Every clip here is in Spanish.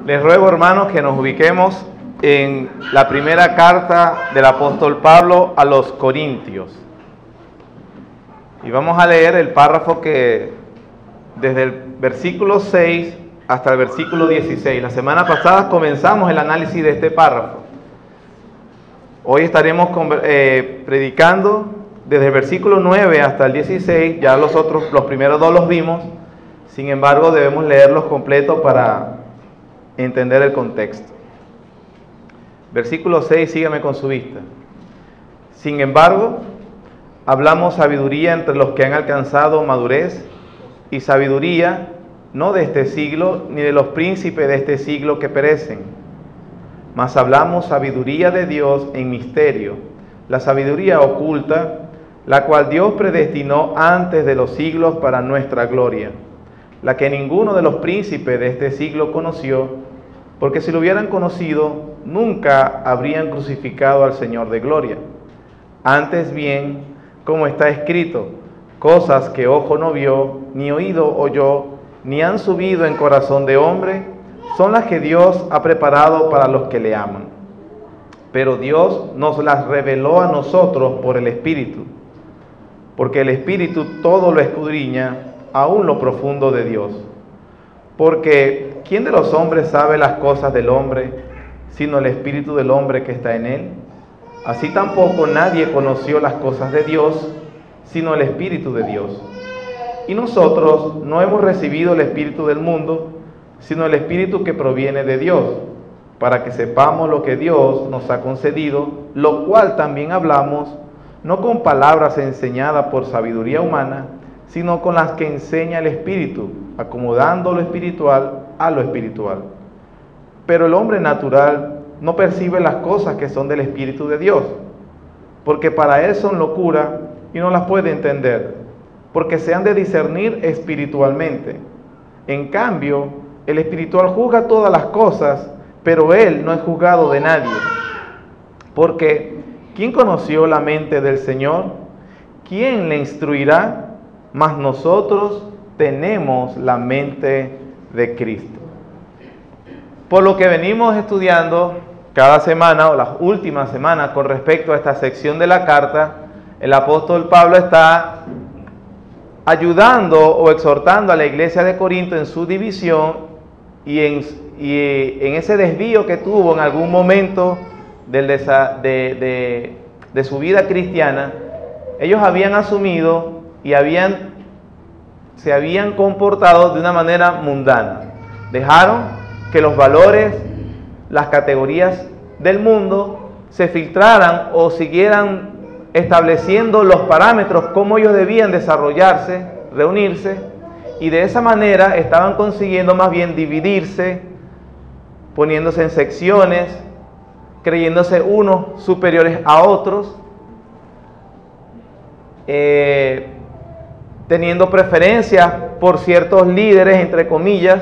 Les ruego, hermanos, que nos ubiquemos en la primera carta del apóstol Pablo a los Corintios. Y vamos a leer el párrafo que desde el versículo 6 hasta el versículo 16. La semana pasada comenzamos el análisis de este párrafo. Hoy estaremos predicando desde el versículo 9 hasta el 16. Ya los primeros dos los vimos. Sin embargo, debemos leerlos completos para entender el contexto. Versículo 6, sígame con su vista. Sin embargo, hablamos sabiduría entre los que han alcanzado madurez, y sabiduría no de este siglo, ni de los príncipes de este siglo que perecen, mas hablamos sabiduría de Dios en misterio, la sabiduría oculta, la cual Dios predestinó antes de los siglos para nuestra gloria, la que ninguno de los príncipes de este siglo conoció, porque si lo hubieran conocido, nunca habrían crucificado al Señor de gloria. Antes bien, como está escrito, cosas que ojo no vio, ni oído oyó, ni han subido en corazón de hombre, son las que Dios ha preparado para los que le aman. Pero Dios nos las reveló a nosotros por el Espíritu, porque el Espíritu todo lo escudriña, aún lo profundo de Dios. Porque ¿quién de los hombres sabe las cosas del hombre, sino el Espíritu del hombre que está en él? Así tampoco nadie conoció las cosas de Dios, sino el Espíritu de Dios. Y nosotros no hemos recibido el Espíritu del mundo, sino el Espíritu que proviene de Dios, para que sepamos lo que Dios nos ha concedido, lo cual también hablamos, no con palabras enseñadas por sabiduría humana, sino con las que enseña el Espíritu, acomodando lo espiritual a lo espiritual. Pero el hombre natural no percibe las cosas que son del Espíritu de Dios, porque para él son locura y no las puede entender, porque se han de discernir espiritualmente. En cambio, el espiritual juzga todas las cosas, pero él no es juzgado de nadie. Porque ¿quién conoció la mente del Señor? ¿Quién le instruirá? Mas nosotros tenemos la mente de Cristo. Por lo que venimos estudiando cada semana o las últimas semanas con respecto a esta sección de la carta, el apóstol Pablo está ayudando o exhortando a la iglesia de Corinto en su división y en ese desvío que tuvo en algún momento de su vida cristiana. Ellos habían asumido y se habían comportado de una manera mundana. Dejaron que los valores, las categorías del mundo se filtraran o siguieran estableciendo los parámetros, cómo ellos debían desarrollarse, reunirse, y de esa manera estaban consiguiendo más bien dividirse, poniéndose en secciones, creyéndose unos superiores a otros, teniendo preferencias por ciertos líderes, entre comillas.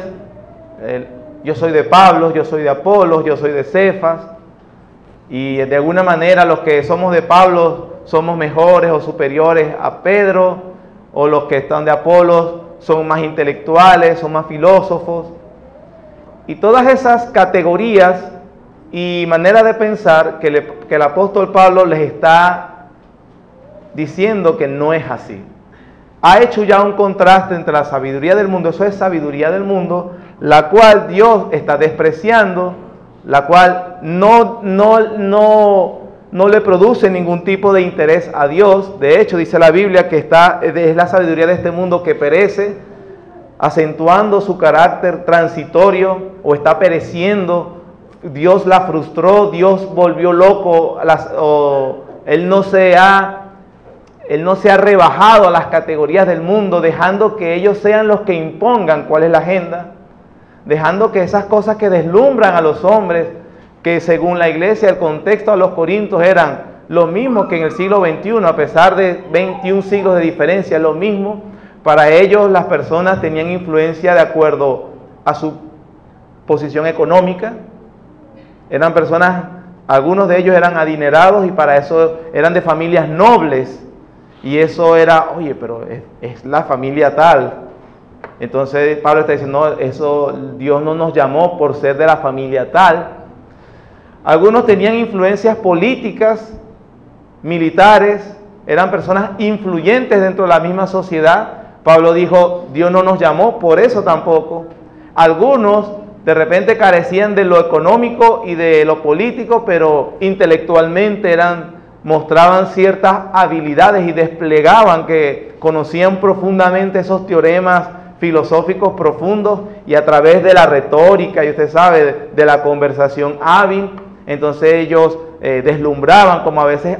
Yo soy de Pablo, yo soy de Apolos, yo soy de Cefas, y de alguna manera los que somos de Pablo somos mejores o superiores a Pedro, o los que están de Apolos son más intelectuales, son más filósofos, y todas esas categorías y manera de pensar que el apóstol Pablo les está diciendo que no es así. Ha hecho ya un contraste entre la sabiduría del mundo, eso es sabiduría del mundo, la cual Dios está despreciando, la cual no le produce ningún tipo de interés a Dios. De hecho, dice la Biblia que es la sabiduría de este mundo que perece, acentuando su carácter transitorio, o está pereciendo. Dios la frustró, Dios volvió loco, Él no se ha rebajado a las categorías del mundo, dejando que ellos sean los que impongan cuál es la agenda, dejando que esas cosas que deslumbran a los hombres, que según la iglesia, el contexto a los corintios eran lo mismo que en el siglo XXI, a pesar de 21 siglos de diferencia, lo mismo. Para ellos las personas tenían influencia de acuerdo a su posición económica, eran personas, algunos de ellos eran adinerados y para eso eran de familias nobles. Y eso era, oye, pero es la familia tal. Entonces Pablo está diciendo, no, eso Dios no nos llamó por ser de la familia tal. Algunos tenían influencias políticas, militares, eran personas influyentes dentro de la misma sociedad. Pablo dijo, Dios no nos llamó por eso tampoco. Algunos de repente carecían de lo económico y de lo político, pero intelectualmente mostraban ciertas habilidades y desplegaban que conocían profundamente esos teoremas filosóficos profundos, y a través de la retórica, y usted sabe, de la conversación hábil, entonces ellos deslumbraban, como a veces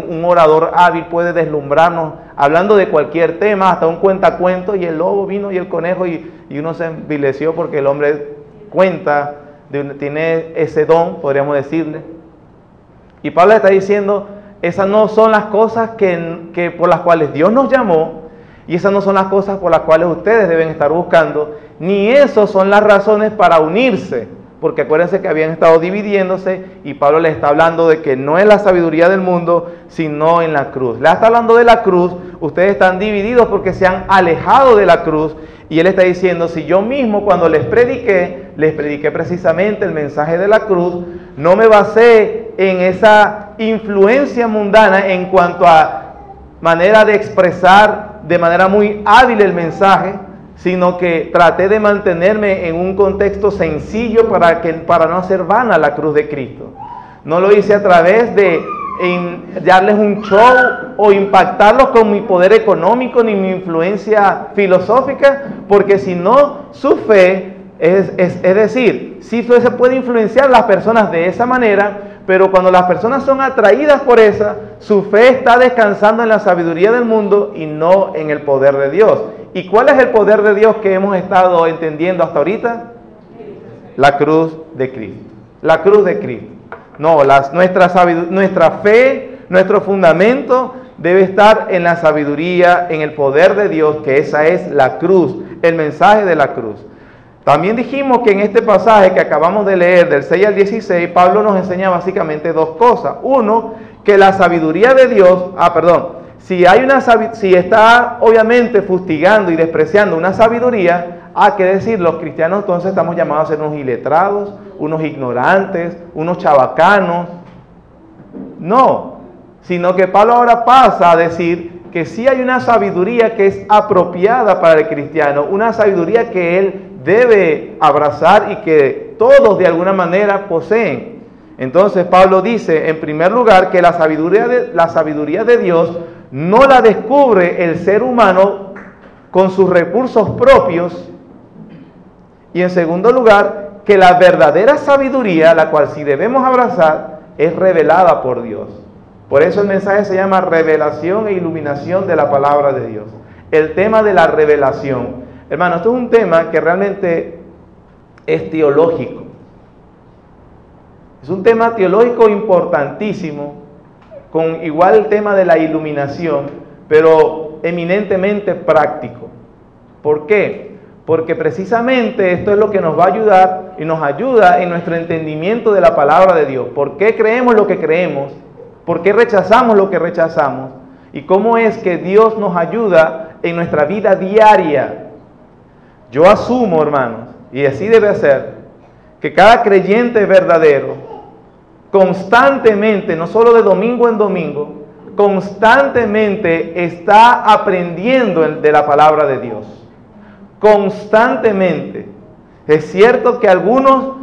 un orador hábil puede deslumbrarnos hablando de cualquier tema, hasta un cuentacuentos, y el lobo vino y el conejo, y uno se envileció porque el hombre cuenta, tiene ese don, podríamos decirle. Y Pablo está diciendo, esas no son las cosas que por las cuales Dios nos llamó, y esas no son las cosas por las cuales ustedes deben estar buscando, ni esas son las razones para unirse, porque acuérdense que habían estado dividiéndose, y Pablo les está hablando de que no es la sabiduría del mundo, sino en la cruz. Le está hablando de la cruz, ustedes están divididos porque se han alejado de la cruz, y él está diciendo, si yo mismo cuando les prediqué precisamente el mensaje de la cruz, no me basé en esa influencia mundana en cuanto a manera de expresar de manera muy hábil el mensaje, sino que traté de mantenerme en un contexto sencillo para no hacer vana la cruz de Cristo. No lo hice a través de darles un show o impactarlos con mi poder económico ni mi influencia filosófica, porque si no, su fe, es decir, sí se puede influenciar a las personas de esa manera, pero cuando las personas son atraídas por esa, su fe está descansando en la sabiduría del mundo y no en el poder de Dios. ¿Y cuál es el poder de Dios que hemos estado entendiendo hasta ahorita? La cruz de Cristo. La cruz de Cristo. No, nuestra fe, nuestro fundamento debe estar en la sabiduría, en el poder de Dios, que esa es la cruz, el mensaje de la cruz. También dijimos que en este pasaje que acabamos de leer, del 6 al 16, Pablo nos enseña básicamente dos cosas. Uno, que la sabiduría de Dios, si está obviamente fustigando y despreciando una sabiduría, que decir, los cristianos entonces estamos llamados a ser unos iletrados, unos ignorantes, unos chabacanos. No, sino que Pablo ahora pasa a decir que sí hay una sabiduría que es apropiada para el cristiano, una sabiduría que él debe abrazar y que todos de alguna manera poseen. Entonces Pablo dice en primer lugar que la sabiduría de Dios no la descubre el ser humano con sus recursos propios, y en segundo lugar que la verdadera sabiduría, la cual sí debemos abrazar, es revelada por Dios. Por eso el mensaje se llama revelación e iluminación de la palabra de Dios. El tema de la revelación. Hermano, esto es un tema que realmente es teológico. Es un tema teológico importantísimo, con igual el tema de la iluminación, pero eminentemente práctico. ¿Por qué? Porque precisamente esto es lo que nos va a ayudar y nos ayuda en nuestro entendimiento de la palabra de Dios. ¿Por qué creemos lo que creemos? ¿Por qué rechazamos lo que rechazamos? ¿Y cómo es que Dios nos ayuda en nuestra vida diaria? Yo asumo, hermanos, y así debe ser, que cada creyente verdadero, constantemente, no solo de domingo en domingo, constantemente está aprendiendo de la palabra de Dios. Constantemente. Es cierto que algunos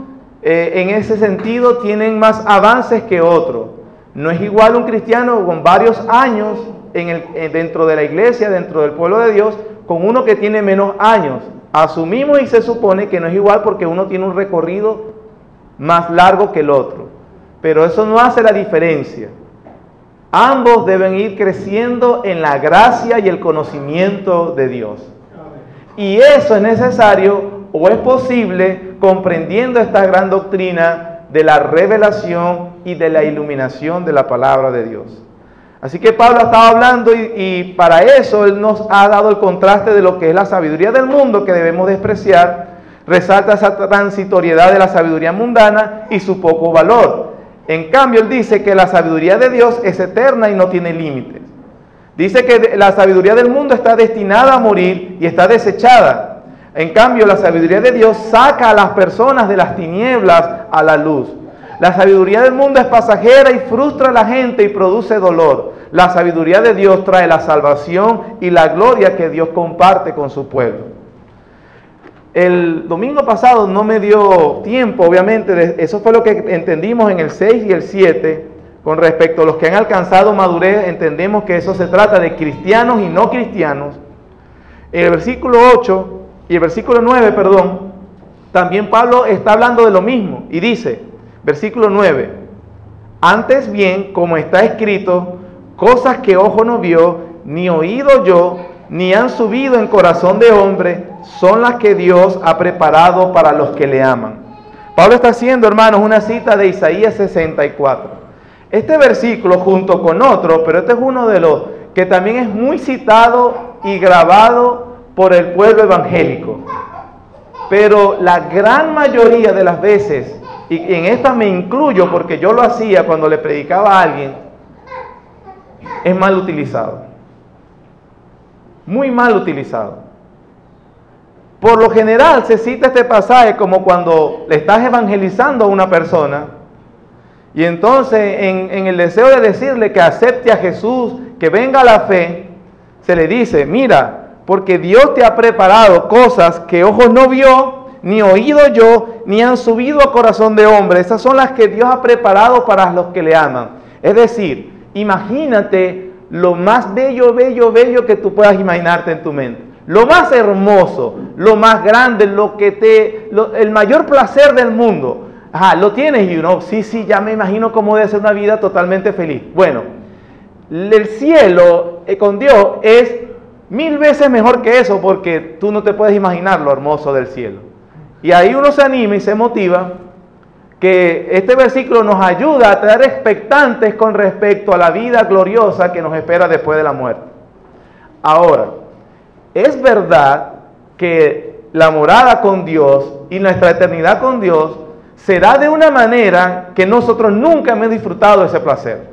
en ese sentido tienen más avances que otros. No es igual un cristiano con varios años dentro de la iglesia, dentro del pueblo de Dios, con uno que tiene menos años. Asumimos y se supone que no es igual porque uno tiene un recorrido más largo que el otro. Pero eso no hace la diferencia. Ambos deben ir creciendo en la gracia y el conocimiento de Dios. Y eso es necesario o es posible comprendiendo esta gran doctrina de la revelación y de la iluminación de la palabra de Dios. Así que Pablo estaba hablando y para eso él nos ha dado el contraste de lo que es la sabiduría del mundo que debemos despreciar. Resalta esa transitoriedad de la sabiduría mundana y su poco valor. En cambio, él dice que la sabiduría de Dios es eterna y no tiene límites. Dice que la sabiduría del mundo está destinada a morir y está desechada. En cambio, la sabiduría de Dios saca a las personas de las tinieblas a la luz. La sabiduría del mundo es pasajera y frustra a la gente y produce dolor. La sabiduría de Dios trae la salvación y la gloria que Dios comparte con su pueblo. El domingo pasado no me dio tiempo, obviamente, eso fue lo que entendimos en el 6 y el 7, con respecto a los que han alcanzado madurez. Entendemos que eso se trata de cristianos y no cristianos. En el versículo 8 y el versículo 9, también Pablo está hablando de lo mismo y dice, versículo 9, antes bien, como está escrito, cosas que ojo no vio, ni oído yo, ni han subido en corazón de hombre, son las que Dios ha preparado para los que le aman. Pablo está haciendo, hermanos, una cita de Isaías 64. Este versículo, junto con otro, pero este es uno de los que también es muy citado y grabado por el pueblo evangélico. Pero la gran mayoría de las veces, y en esta me incluyo porque yo lo hacía cuando le predicaba a alguien, es mal utilizado. Muy mal utilizado. Por lo general se cita este pasaje como cuando le estás evangelizando a una persona y entonces en el deseo de decirle que acepte a Jesús, que venga a la fe, se le dice, mira, porque Dios te ha preparado cosas que ojo no vio, ni oído yo, ni han subido a corazón de hombre. Esas son las que Dios ha preparado para los que le aman. Es decir, imagínate lo más bello que tú puedas imaginarte en tu mente. Lo más hermoso, lo más grande, el mayor placer del mundo. Ajá, lo tienes y uno, sí, ya me imagino cómo debe ser una vida totalmente feliz. Bueno, el cielo con Dios es 1000 veces mejor que eso, porque tú no te puedes imaginar lo hermoso del cielo. Y ahí uno se anima y se motiva, que este versículo nos ayuda a estar expectantes con respecto a la vida gloriosa que nos espera después de la muerte. Ahora, es verdad que la morada con Dios y nuestra eternidad con Dios será de una manera que nosotros nunca hemos disfrutado de ese placer.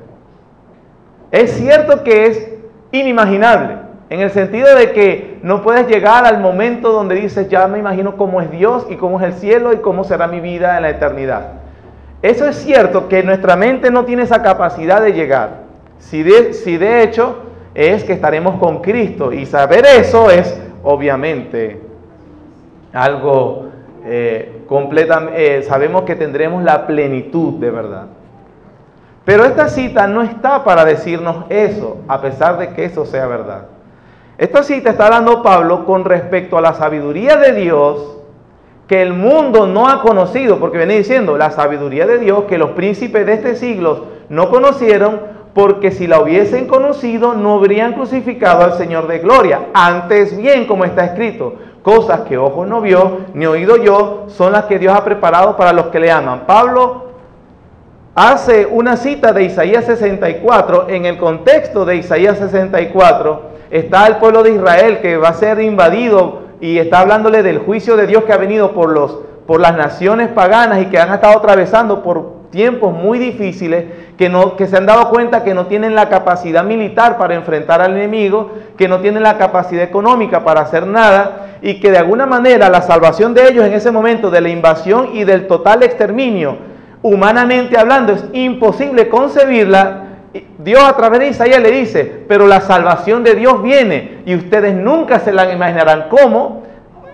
Es cierto que es inimaginable, en el sentido de que no puedes llegar al momento donde dices, ya me imagino cómo es Dios y cómo es el cielo y cómo será mi vida en la eternidad. Eso es cierto que nuestra mente no tiene esa capacidad de llegar. Si de hecho es que estaremos con Cristo, y saber eso es obviamente algo completamente, sabemos que tendremos la plenitud de verdad. Pero esta cita no está para decirnos eso, a pesar de que eso sea verdad. Esta cita está hablando Pablo con respecto a la sabiduría de Dios que el mundo no ha conocido, porque viene diciendo la sabiduría de Dios que los príncipes de este siglo no conocieron, porque si la hubiesen conocido no habrían crucificado al Señor de gloria. Antes bien, como está escrito, cosas que ojo no vio, ni oído yo, son las que Dios ha preparado para los que le aman. Pablo hace una cita de Isaías 64. En el contexto de Isaías 64 está el pueblo de Israel que va a ser invadido, y está hablándole del juicio de Dios que ha venido por las naciones paganas y que han estado atravesando por tiempos muy difíciles, que se han dado cuenta que no tienen la capacidad militar para enfrentar al enemigo, que no tienen la capacidad económica para hacer nada, y que de alguna manera la salvación de ellos en ese momento de la invasión y del total exterminio, humanamente hablando, es imposible concebirla. Dios a través de Isaías le dice, pero la salvación de Dios viene y ustedes nunca se la imaginarán cómo.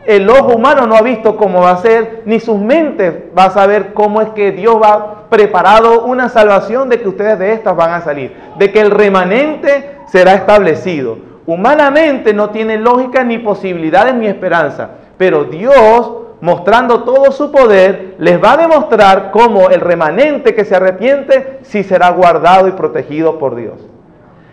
El ojo humano no ha visto cómo va a ser, ni sus mentes va a saber cómo es que Dios va preparado una salvación de que ustedes de estas van a salir, de que el remanente será establecido. Humanamente no tiene lógica, ni posibilidades, ni esperanza, pero Dios, mostrando todo su poder, les va a demostrar cómo el remanente que se arrepiente sí será guardado y protegido por Dios.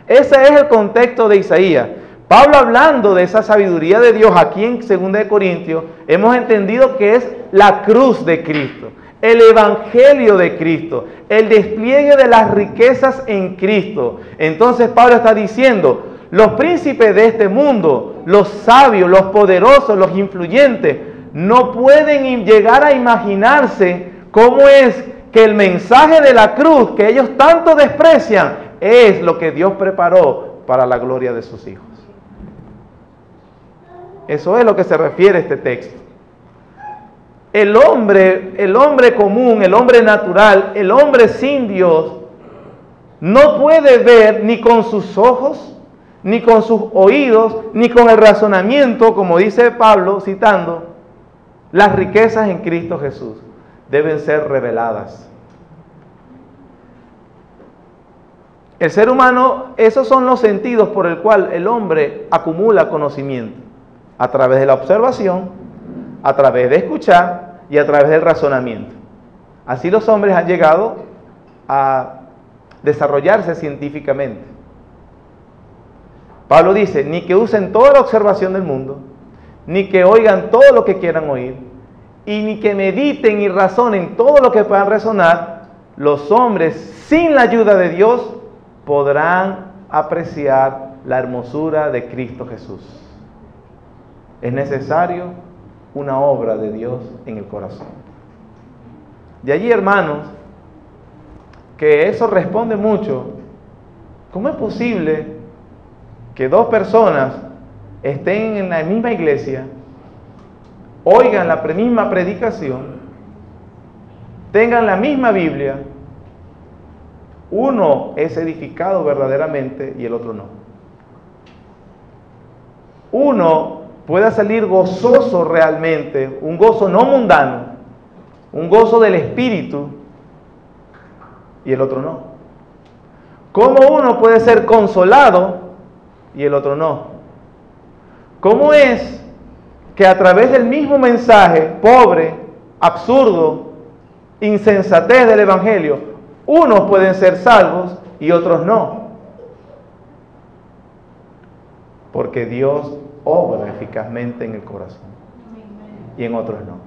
Ese es el contexto de Isaías. Pablo, hablando de esa sabiduría de Dios aquí en 2 Corintios, hemos entendido que es la cruz de Cristo, el evangelio de Cristo, el despliegue de las riquezas en Cristo. Entonces Pablo está diciendo, los príncipes de este mundo, los sabios, los poderosos, los influyentes, no pueden llegar a imaginarse cómo es que el mensaje de la cruz que ellos tanto desprecian es lo que Dios preparó para la gloria de sus hijos. Eso es lo que se refiere este texto. El hombre común, el hombre natural, el hombre sin Dios, no puede ver ni con sus ojos, ni con sus oídos, ni con el razonamiento, como dice Pablo citando, las riquezas en Cristo Jesús. Deben ser reveladas. El ser humano, esos son los sentidos por el cual el hombre acumula conocimiento. A través de la observación, a través de escuchar y a través del razonamiento. Así los hombres han llegado a desarrollarse científicamente. Pablo dice, ni que usen toda la observación del mundo, ni que oigan todo lo que quieran oír, y ni que mediten y razonen todo lo que puedan razonar, los hombres sin la ayuda de Dios podrán apreciar la hermosura de Cristo Jesús. Es necesario una obra de Dios en el corazón. De allí, hermanos, que eso responde mucho. ¿Cómo es posible que dos personas estén en la misma iglesia, oigan la misma predicación, tengan la misma Biblia, uno es edificado verdaderamente y el otro no? Uno pueda salir gozoso realmente, un gozo no mundano, un gozo del Espíritu, y el otro no. ¿Cómo uno puede ser consolado y el otro no? ¿Cómo es que a través del mismo mensaje pobre, absurdo, insensatez del Evangelio, unos pueden ser salvos y otros no? Porque Dios obra eficazmente en el corazón y en otros no.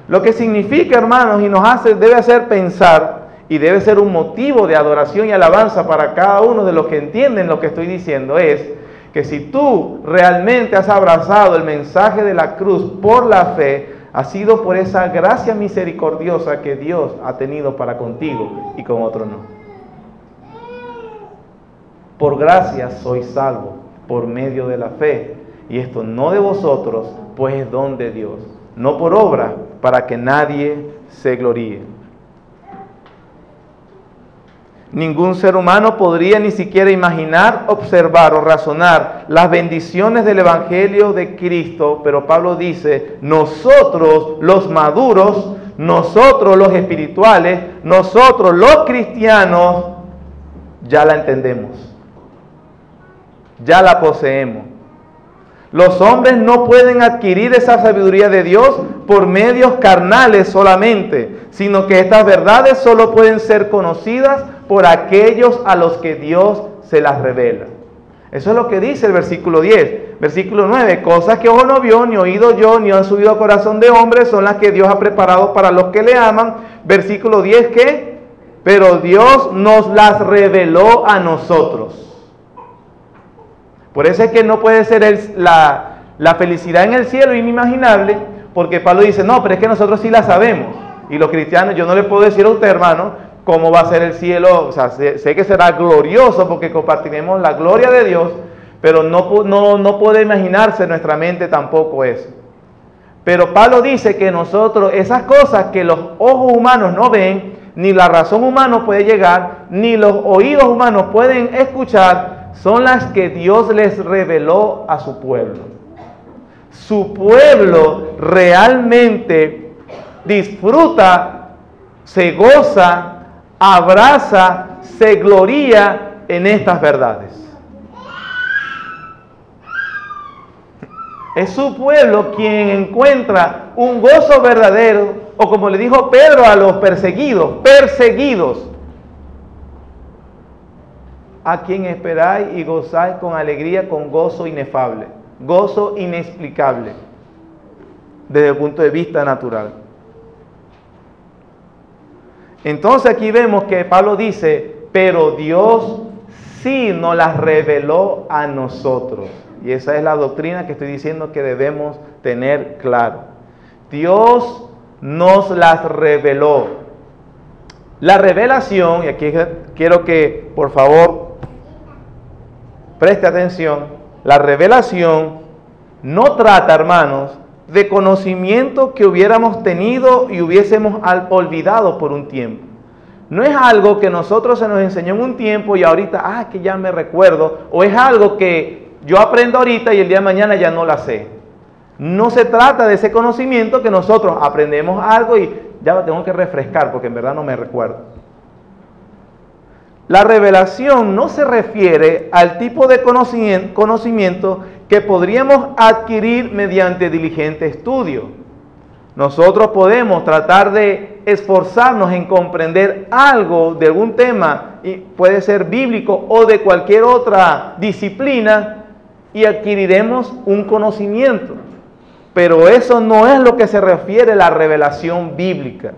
Lo que significa, hermanos, y debe hacer pensar, y debe ser un motivo de adoración y alabanza para cada uno de los que entienden lo que estoy diciendo, es que si tú realmente has abrazado el mensaje de la cruz por la fe, ha sido por esa gracia misericordiosa que Dios ha tenido para contigo y con otros no. Por gracia sois salvo, por medio de la fe, y esto no de vosotros, pues es don de Dios, no por obra, para que nadie se gloríe. Ningún ser humano podría ni siquiera imaginar, observar o razonar las bendiciones del Evangelio de Cristo, pero Pablo dice, nosotros los maduros, nosotros los espirituales, nosotros los cristianos, ya la entendemos, ya la poseemos. Los hombres no pueden adquirir esa sabiduría de Dios por medios carnales solamente, sino que estas verdades solo pueden ser conocidas por aquellos a los que Dios se las revela. Eso es lo que dice el versículo 10. Versículo 9, cosas que ojo no vio, ni oído yo, ni han subido al corazón de hombre, son las que Dios ha preparado para los que le aman. Versículo 10, ¿qué? Pero Dios nos las reveló a nosotros. Por eso es que no puede ser la felicidad en el cielo inimaginable, porque Pablo dice, no, pero es que nosotros sí la sabemos. Y los cristianos, yo no le puedo decir a usted, hermano, cómo va a ser el cielo. O sea, sé que será glorioso porque compartiremos la gloria de Dios, pero no puede imaginarse en nuestra mente tampoco eso. Pero Pablo dice que nosotros, esas cosas que los ojos humanos no ven, ni la razón humana puede llegar, ni los oídos humanos pueden escuchar, son las que Dios les reveló a su pueblo. Su pueblo realmente disfruta, se goza, abraza, se gloría en estas verdades. Es su pueblo quien encuentra un gozo verdadero, o como le dijo Pedro a los perseguidos, a quien esperáis y gozáis con alegría, con gozo inefable, gozo inexplicable, desde el punto de vista natural. Entonces aquí vemos que Pablo dice, pero Dios sí nos las reveló a nosotros. Y esa es la doctrina que estoy diciendo que debemos tener claro. Dios nos las reveló. La revelación, y aquí quiero que por favor preste atención, la revelación no trata, hermanos, de conocimiento que hubiéramos tenido y hubiésemos olvidado por un tiempo. No es algo que nosotros se nos enseñó en un tiempo y ahorita, que ya me recuerdo, o es algo que yo aprendo ahorita y el día de mañana ya no la sé. No se trata de ese conocimiento que nosotros aprendemos algo y ya lo tengo que refrescar porque en verdad no me recuerdo. La revelación no se refiere al tipo de conocimiento que podríamos adquirir mediante diligente estudio. Nosotros podemos tratar de esforzarnos en comprender algo de algún tema, y puede ser bíblico o de cualquier otra disciplina, y adquiriremos un conocimiento. Pero eso no es lo que se refiere a la revelación bíblica.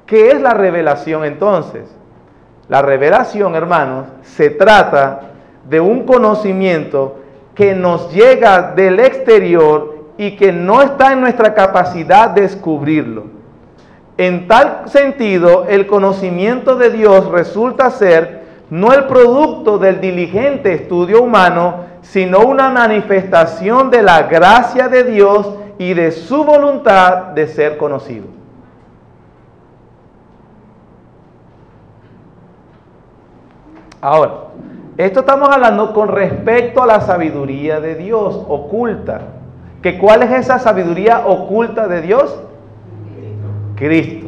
¿Qué es la revelación entonces? La revelación, hermanos, se trata de un conocimiento que nos llega del exterior y que no está en nuestra capacidad de descubrirlo. En tal sentido, el conocimiento de Dios resulta ser no el producto del diligente estudio humano, sino una manifestación de la gracia de Dios y de su voluntad de ser conocido. Ahora, esto estamos hablando con respecto a la sabiduría de Dios oculta. ¿Cuál es esa sabiduría oculta de Dios? Cristo.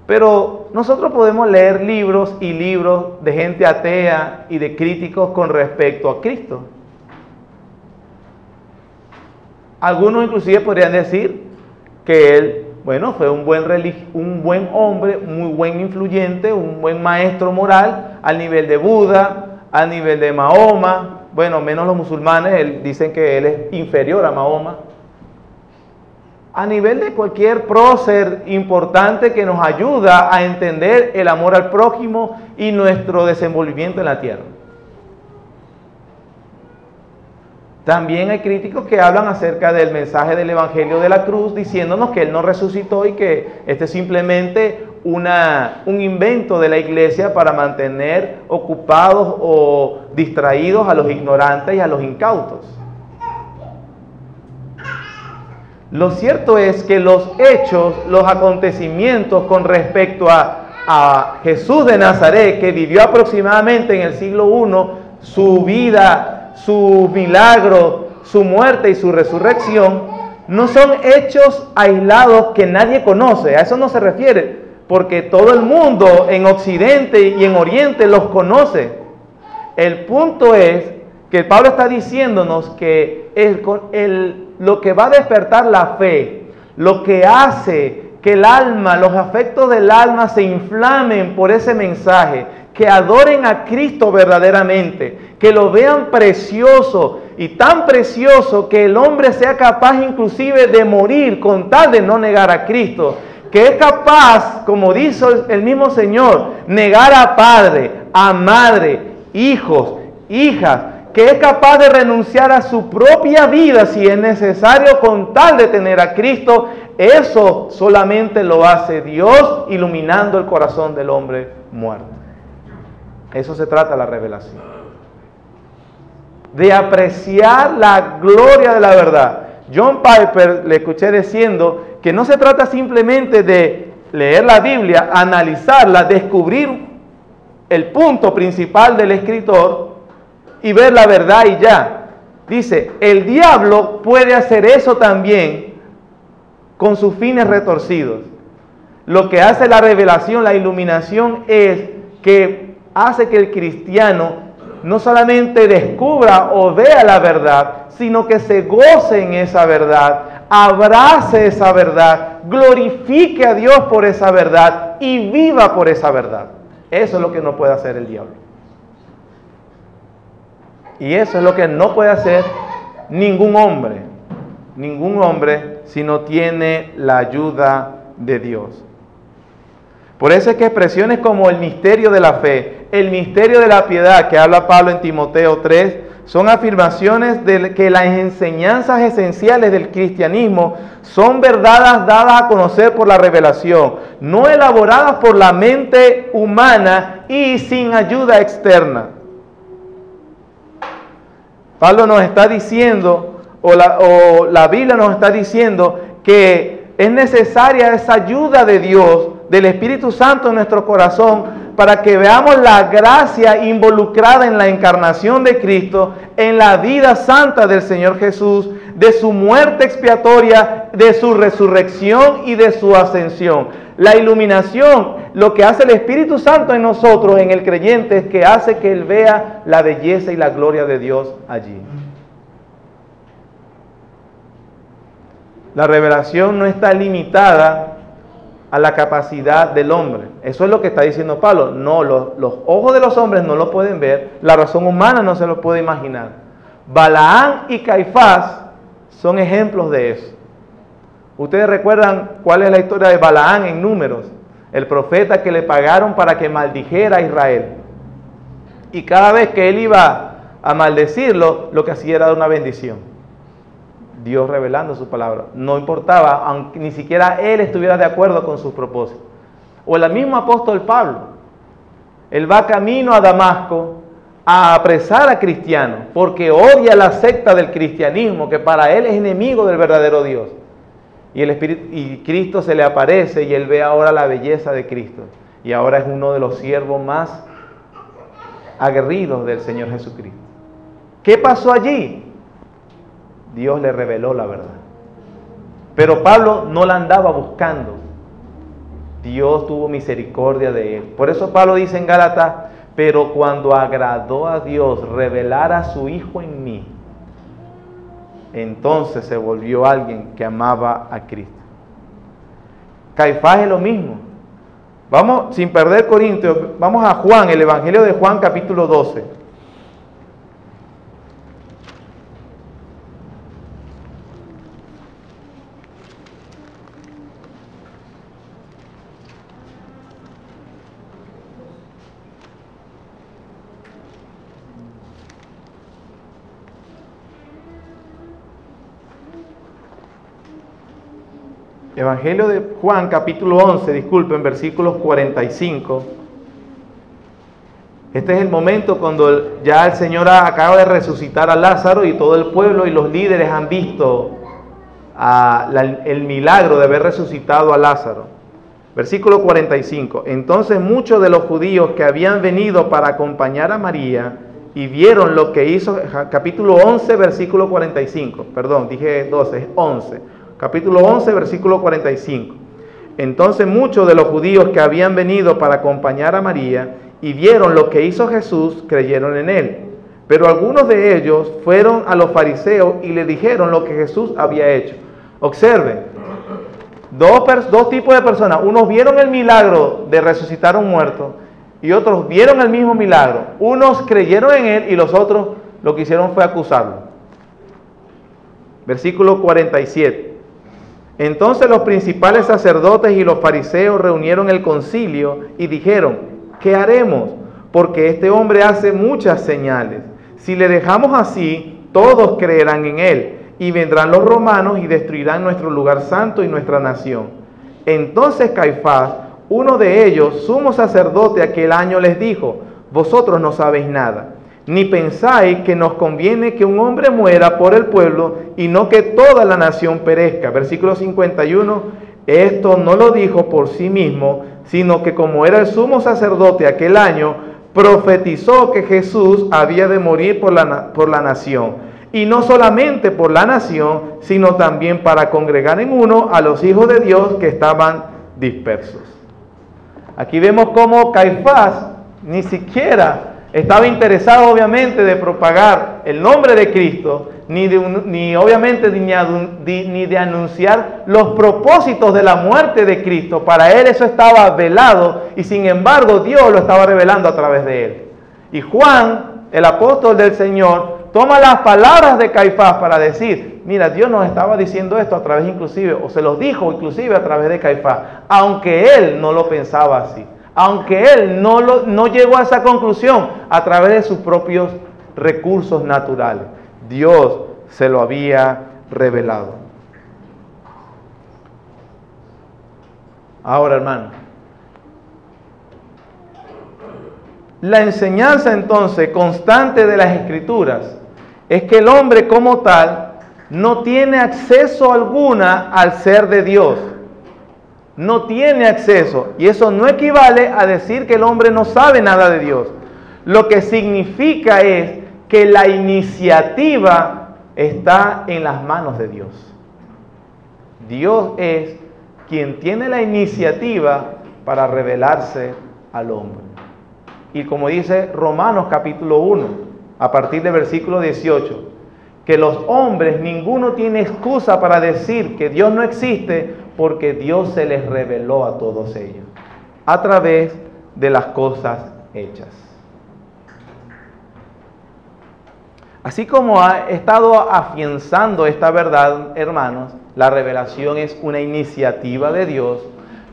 Pero nosotros podemos leer libros y libros de gente atea y de críticos con respecto a Cristo. Algunos inclusive podrían decir que Él, fue un buen hombre, muy buen influyente, un buen maestro moral, al nivel de Buda, al nivel de Mahoma. Menos los musulmanes dicen que Él es inferior a Mahoma. A nivel de cualquier prócer importante que nos ayuda a entender el amor al prójimo y nuestro desenvolvimiento en la tierra. También hay críticos que hablan acerca del mensaje del Evangelio de la Cruz, diciéndonos que Él no resucitó y que este es simplemente un invento de la iglesia para mantener ocupados o distraídos a los ignorantes y a los incautos. Lo cierto es que los hechos, los acontecimientos con respecto a Jesús de Nazaret, que vivió aproximadamente en el siglo I, su vida, su milagro, su muerte y su resurrección, no son hechos aislados que nadie conoce. A eso no se refiere, porque todo el mundo en Occidente y en Oriente los conoce. El punto es que Pablo está diciéndonos que lo que va a despertar la fe, lo que hace que el alma, los afectos del alma se inflamen por ese mensaje, que adoren a Cristo verdaderamente, que lo vean precioso y tan precioso que el hombre sea capaz inclusive de morir con tal de no negar a Cristo, que es capaz, como dice el mismo Señor, negar a padre, a madre, hijos, hijas, que es capaz de renunciar a su propia vida si es necesario con tal de tener a Cristo. Eso solamente lo hace Dios iluminando el corazón del hombre muerto. Eso se trata la revelación. De apreciar la gloria de la verdad. John Piper le escuché diciendo que no se trata simplemente de leer la Biblia, analizarla, descubrir el punto principal del escritor y ver la verdad y ya. Dice, el diablo puede hacer eso también con sus fines retorcidos. Lo que hace la revelación, la iluminación, es que hace que el cristiano no solamente descubra o vea la verdad, sino que se goce en esa verdad, abrace esa verdad, glorifique a Dios por esa verdad y viva por esa verdad. Eso es lo que no puede hacer el diablo. Y eso es lo que no puede hacer ningún hombre si no tiene la ayuda de Dios. Por eso es que expresiones como el misterio de la fe, el misterio de la piedad, que habla Pablo en Timoteo 3, son afirmaciones de que las enseñanzas esenciales del cristianismo son verdades dadas a conocer por la revelación, no elaboradas por la mente humana y sin ayuda externa. Pablo nos está diciendo, o la Biblia nos está diciendo que es necesaria esa ayuda de Dios, del Espíritu Santo en nuestro corazón, para que veamos la gracia involucrada en la encarnación de Cristo, en la vida santa del Señor Jesús, de su muerte expiatoria, de su resurrección y de su ascensión. La iluminación, lo que hace el Espíritu Santo en nosotros, en el creyente, es que hace que él vea la belleza y la gloria de Dios allí. La revelación no está limitada a la capacidad del hombre. Eso es lo que está diciendo Pablo. No, los ojos de los hombres no lo pueden ver, la razón humana no se lo puede imaginar. Balaam y Caifás son ejemplos de eso. Ustedes recuerdan cuál es la historia de Balaam en Números, el profeta que le pagaron para que maldijera a Israel. Y cada vez que él iba a maldecirlo, lo que hacía era dar una bendición. Dios revelando su palabra. No importaba, aunque ni siquiera él estuviera de acuerdo con sus propósitos. O el mismo apóstol Pablo. Él va camino a Damasco a apresar a cristianos, porque odia la secta del cristianismo, que para él es enemigo del verdadero Dios. Y Cristo se le aparece y él ve ahora la belleza de Cristo. Y ahora es uno de los siervos más aguerridos del Señor Jesucristo. ¿Qué pasó allí? Dios le reveló la verdad. Pero Pablo no la andaba buscando. Dios tuvo misericordia de él. Por eso Pablo dice en Gálatas, pero cuando agradó a Dios revelar a su Hijo en mí, entonces se volvió alguien que amaba a Cristo. Caifás es lo mismo. Vamos, sin perder Corintios, vamos a Juan, el Evangelio de Juan capítulo 12. Evangelio de Juan, capítulo 11, disculpen, versículos 45. Este es el momento cuando ya el Señor acaba de resucitar a Lázaro y todo el pueblo y los líderes han visto el milagro de haber resucitado a Lázaro. Versículo 45. Entonces muchos de los judíos que habían venido para acompañar a María y vieron lo que hizo, capítulo 11, versículo 45. Perdón, dije 12, es 11. Capítulo 11, versículo 45. Entonces muchos de los judíos que habían venido para acompañar a María y vieron lo que hizo Jesús, creyeron en él. Pero algunos de ellos fueron a los fariseos y le dijeron lo que Jesús había hecho. Observen, dos tipos de personas. Unos vieron el milagro de resucitar a un muerto y otros vieron el mismo milagro. Unos creyeron en él y los otros lo que hicieron fue acusarlo. Versículo 47. Entonces los principales sacerdotes y los fariseos reunieron el concilio y dijeron, ¿qué haremos? Porque este hombre hace muchas señales. Si le dejamos así, todos creerán en él, y vendrán los romanos y destruirán nuestro lugar santo y nuestra nación. Entonces Caifás, uno de ellos, sumo sacerdote aquel año, les dijo, vosotros no sabéis nada, ni pensáis que nos conviene que un hombre muera por el pueblo y no que toda la nación perezca. Versículo 51, esto no lo dijo por sí mismo, sino que como era el sumo sacerdote aquel año, profetizó que Jesús había de morir por la nación. Y no solamente por la nación, sino también para congregar en uno a los hijos de Dios que estaban dispersos. Aquí vemos cómo Caifás ni siquiera estaba interesado obviamente de propagar el nombre de Cristo, ni de anunciar los propósitos de la muerte de Cristo. Para él eso estaba velado y sin embargo Dios lo estaba revelando a través de él. Y Juan, el apóstol del Señor, toma las palabras de Caifás para decir, mira, Dios nos estaba diciendo esto a través inclusive, o se los dijo inclusive a través de Caifás, aunque él no lo pensaba así. Aunque él no llegó a esa conclusión a través de sus propios recursos naturales. Dios se lo había revelado. Ahora, hermano, la enseñanza entonces constante de las Escrituras es que el hombre como tal no tiene acceso alguna al ser de Dios. No tiene acceso. Y eso no equivale a decir que el hombre no sabe nada de Dios. Lo que significa es que la iniciativa está en las manos de Dios. Dios es quien tiene la iniciativa para revelarse al hombre. Y como dice Romanos capítulo 1, a partir del versículo 18, que los hombres, ninguno tiene excusa para decir que Dios no existe, porque Dios se les reveló a todos ellos, a través de las cosas hechas. Así como ha estado afianzando esta verdad, hermanos, la revelación es una iniciativa de Dios.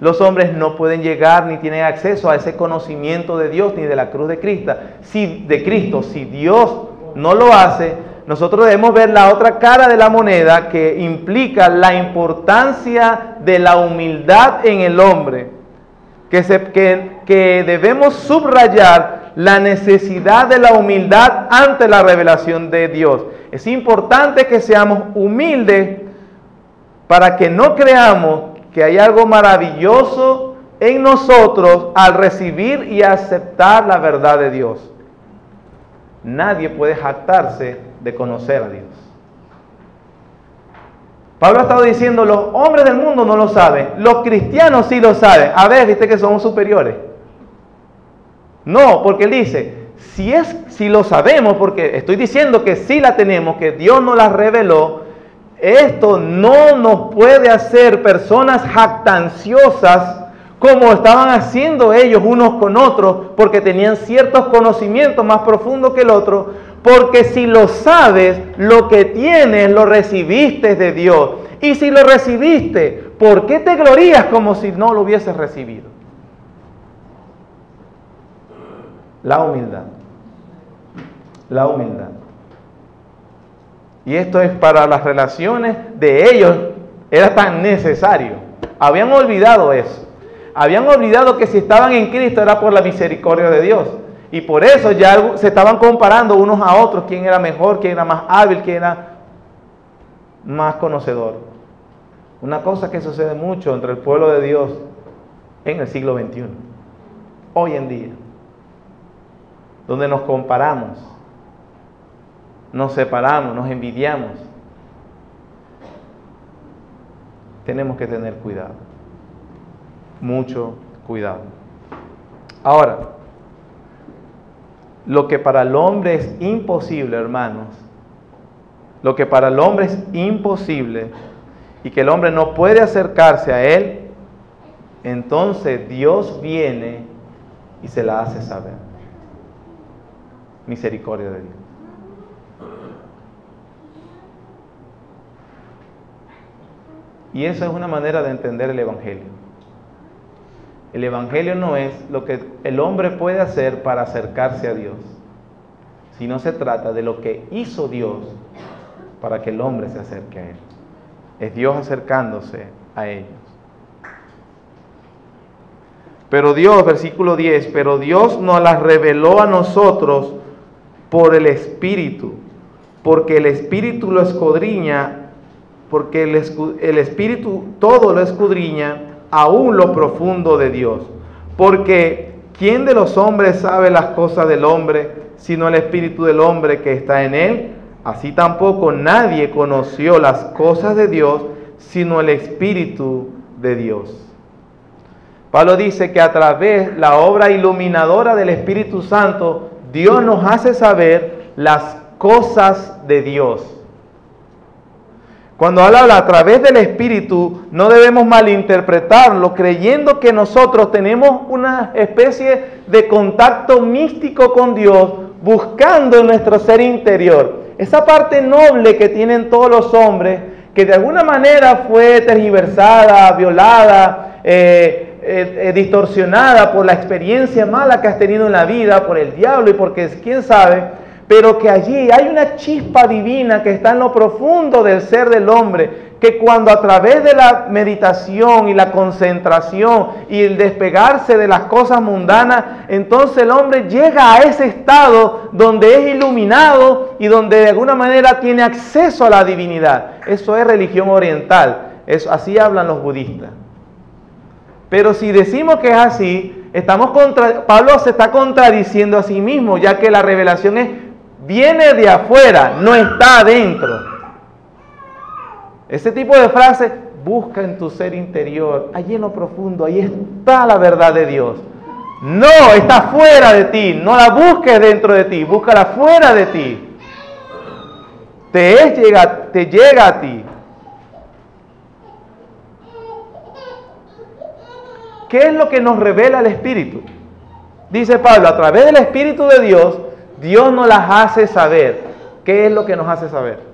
Los hombres no pueden llegar ni tienen acceso a ese conocimiento de Dios ni de la cruz de Cristo. Si Dios no lo hace, nosotros debemos ver la otra cara de la moneda, que implica la importancia de la humildad en el hombre, que debemos subrayar la necesidad de la humildad ante la revelación de Dios. Es importante que seamos humildes para que no creamos que hay algo maravilloso en nosotros al recibir y aceptar la verdad de Dios. Nadie puede jactarse de conocer a Dios. Pablo ha estado diciendo, los hombres del mundo no lo saben, los cristianos sí lo saben. A ver, ¿viste que somos superiores? No, porque él dice, si lo sabemos, porque estoy diciendo que sí la tenemos, que Dios nos la reveló, esto no nos puede hacer personas jactanciosas como estaban haciendo ellos unos con otros, porque tenían ciertos conocimientos más profundos que el otro, porque si lo sabes, lo que tienes lo recibiste de Dios. Y si lo recibiste, ¿por qué te glorías como si no lo hubieses recibido? La humildad. La humildad. Y esto es para las relaciones de ellos, era tan necesario. Habían olvidado eso. Habían olvidado que si estaban en Cristo era por la misericordia de Dios. Y por eso ya se estaban comparando unos a otros, quién era mejor, quién era más hábil, quién era más conocedor. Una cosa que sucede mucho entre el pueblo de Dios en el siglo XXI, hoy en día, donde nos comparamos, nos separamos, nos envidiamos. Tenemos que tener cuidado, mucho cuidado. Ahora, lo que para el hombre es imposible, hermanos, lo que para el hombre es imposible y que el hombre no puede acercarse a él, entonces Dios viene y se la hace saber. Misericordia de Dios. Y eso es una manera de entender el Evangelio. El Evangelio no es lo que el hombre puede hacer para acercarse a Dios, sino se trata de lo que hizo Dios para que el hombre se acerque a Él. Es Dios acercándose a ellos. Pero Dios, versículo 10, pero Dios nos las reveló a nosotros por el Espíritu, porque el Espíritu lo escudriña, porque el Espíritu todo lo escudriña, aún lo profundo de Dios. Porque ¿quién de los hombres sabe las cosas del hombre, sino el Espíritu del hombre que está en él? Así tampoco nadie conoció las cosas de Dios, sino el Espíritu de Dios. Pablo dice que a través de la obra iluminadora del Espíritu Santo, Dios nos hace saber las cosas de Dios. Cuando habla a través del Espíritu, no debemos malinterpretarlo creyendo que nosotros tenemos una especie de contacto místico con Dios, buscando en nuestro ser interior. Esa parte noble que tienen todos los hombres, que de alguna manera fue tergiversada, violada, distorsionada por la experiencia mala que has tenido en la vida, por el diablo y porque quién sabe, pero que allí hay una chispa divina que está en lo profundo del ser del hombre, que cuando a través de la meditación y la concentración y el despegarse de las cosas mundanas, entonces el hombre llega a ese estado donde es iluminado y donde de alguna manera tiene acceso a la divinidad. Eso es religión oriental, así hablan los budistas. Pero si decimos que es así, Pablo se está contradiciendo a sí mismo, ya que la revelación viene de afuera, no está adentro. Ese tipo de frase, busca en tu ser interior, allí en lo profundo, ahí está la verdad de Dios. No, está fuera de ti, no la busques dentro de ti, búscala fuera de ti. Te llega a ti. ¿Qué es lo que nos revela el Espíritu? Dice Pablo, a través del Espíritu de Dios, Dios nos las hace saber. ¿Qué es lo que nos hace saber?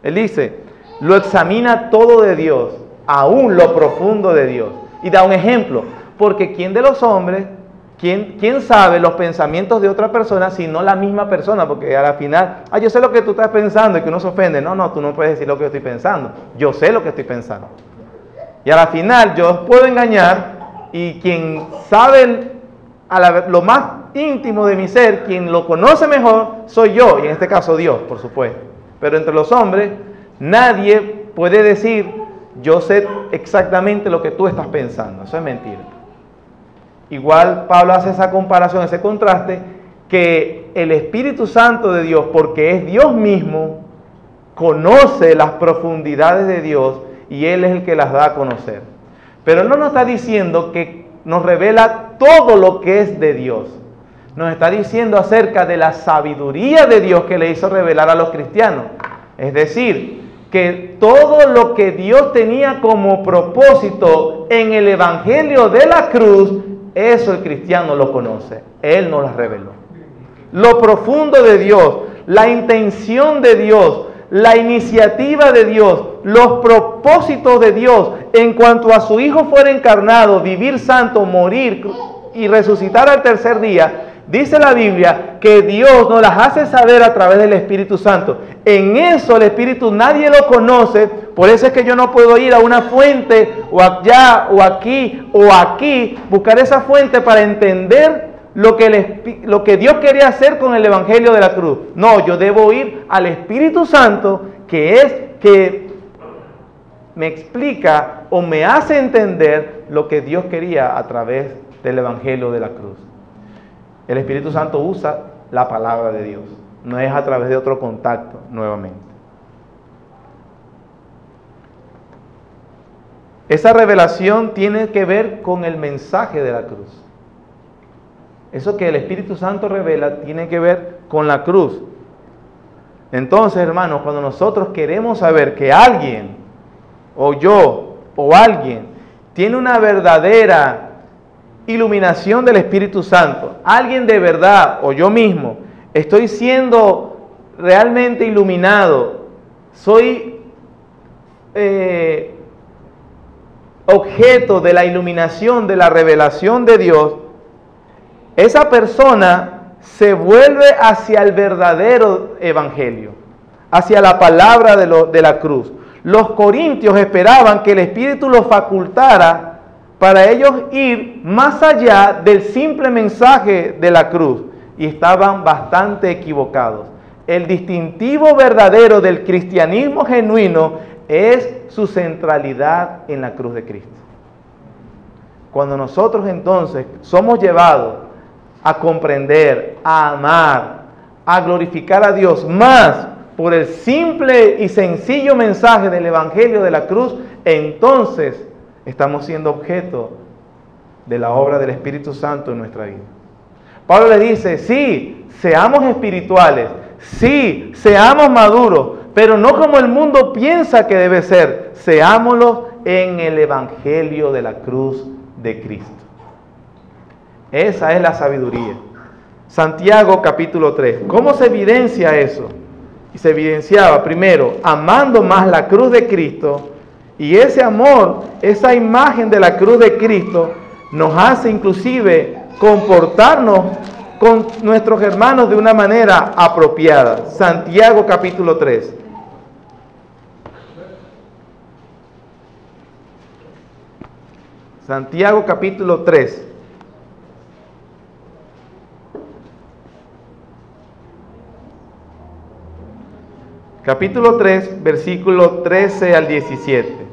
Él dice, lo examina todo de Dios, aún lo profundo de Dios. Y da un ejemplo, porque ¿quién de los hombres, quién sabe los pensamientos de otra persona si no la misma persona? Porque a la final, yo sé lo que tú estás pensando y que uno se ofende. No, tú no puedes decir lo que yo estoy pensando. Yo sé lo que estoy pensando. Y a la final yo os puedo engañar y quien sabe lo más íntimo de mi ser, quien lo conoce mejor, soy yo, y en este caso Dios, por supuesto. Pero entre los hombres, nadie puede decir, yo sé exactamente lo que tú estás pensando. Eso es mentira. Igual Pablo hace esa comparación, ese contraste, que el Espíritu Santo de Dios, porque es Dios mismo, conoce las profundidades de Dios y Él es el que las da a conocer. Pero no nos está diciendo que nos revela todo lo que es de Dios. Nos está diciendo acerca de la sabiduría de Dios que le hizo revelar a los cristianos. Es decir, que todo lo que Dios tenía como propósito en el Evangelio de la cruz, eso el cristiano lo conoce. Él nos lo reveló. Lo profundo de Dios, la intención de Dios, la iniciativa de Dios, los propósitos de Dios en cuanto a su Hijo fuera encarnado, vivir santo, morir y resucitar al tercer día. Dice la Biblia que Dios nos las hace saber a través del Espíritu Santo. En eso el Espíritu nadie lo conoce, por eso es que yo no puedo ir a una fuente o allá o aquí, buscar esa fuente para entender lo que Dios quería hacer con el Evangelio de la cruz. No, yo debo ir al Espíritu Santo que me explica o me hace entender lo que Dios quería a través del Evangelio de la cruz. El Espíritu Santo usa la palabra de Dios, no es a través de otro contacto nuevamente. Esa revelación tiene que ver con el mensaje de la cruz. Eso que el Espíritu Santo revela tiene que ver con la cruz. Entonces, hermanos, cuando nosotros queremos saber que alguien, o yo, o alguien, tiene una verdadera iluminación del Espíritu Santo, alguien de verdad, o yo mismo, estoy siendo realmente iluminado, soy objeto de la iluminación, de la revelación de Dios, esa persona se vuelve hacia el verdadero evangelio, hacia la palabra de la cruz. Los corintios esperaban que el Espíritu los facultara para ellos ir más allá del simple mensaje de la cruz, y estaban bastante equivocados. El distintivo verdadero del cristianismo genuino es su centralidad en la cruz de Cristo. Cuando nosotros entonces somos llevados a comprender, a amar, a glorificar a Dios más por el simple y sencillo mensaje del Evangelio de la cruz, entonces estamos siendo objeto de la obra del Espíritu Santo en nuestra vida. Pablo le dice, sí, seamos espirituales, sí, seamos maduros, pero no como el mundo piensa que debe ser, seámoslo en el Evangelio de la cruz de Cristo. Esa es la sabiduría. Santiago capítulo 3. ¿Cómo se evidencia eso? Y se evidenciaba primero amando más la cruz de Cristo, y ese amor, esa imagen de la cruz de Cristo nos hace inclusive comportarnos con nuestros hermanos de una manera apropiada. Santiago capítulo 3. Santiago capítulo 3. Capítulo 3, versículo 13 al 17.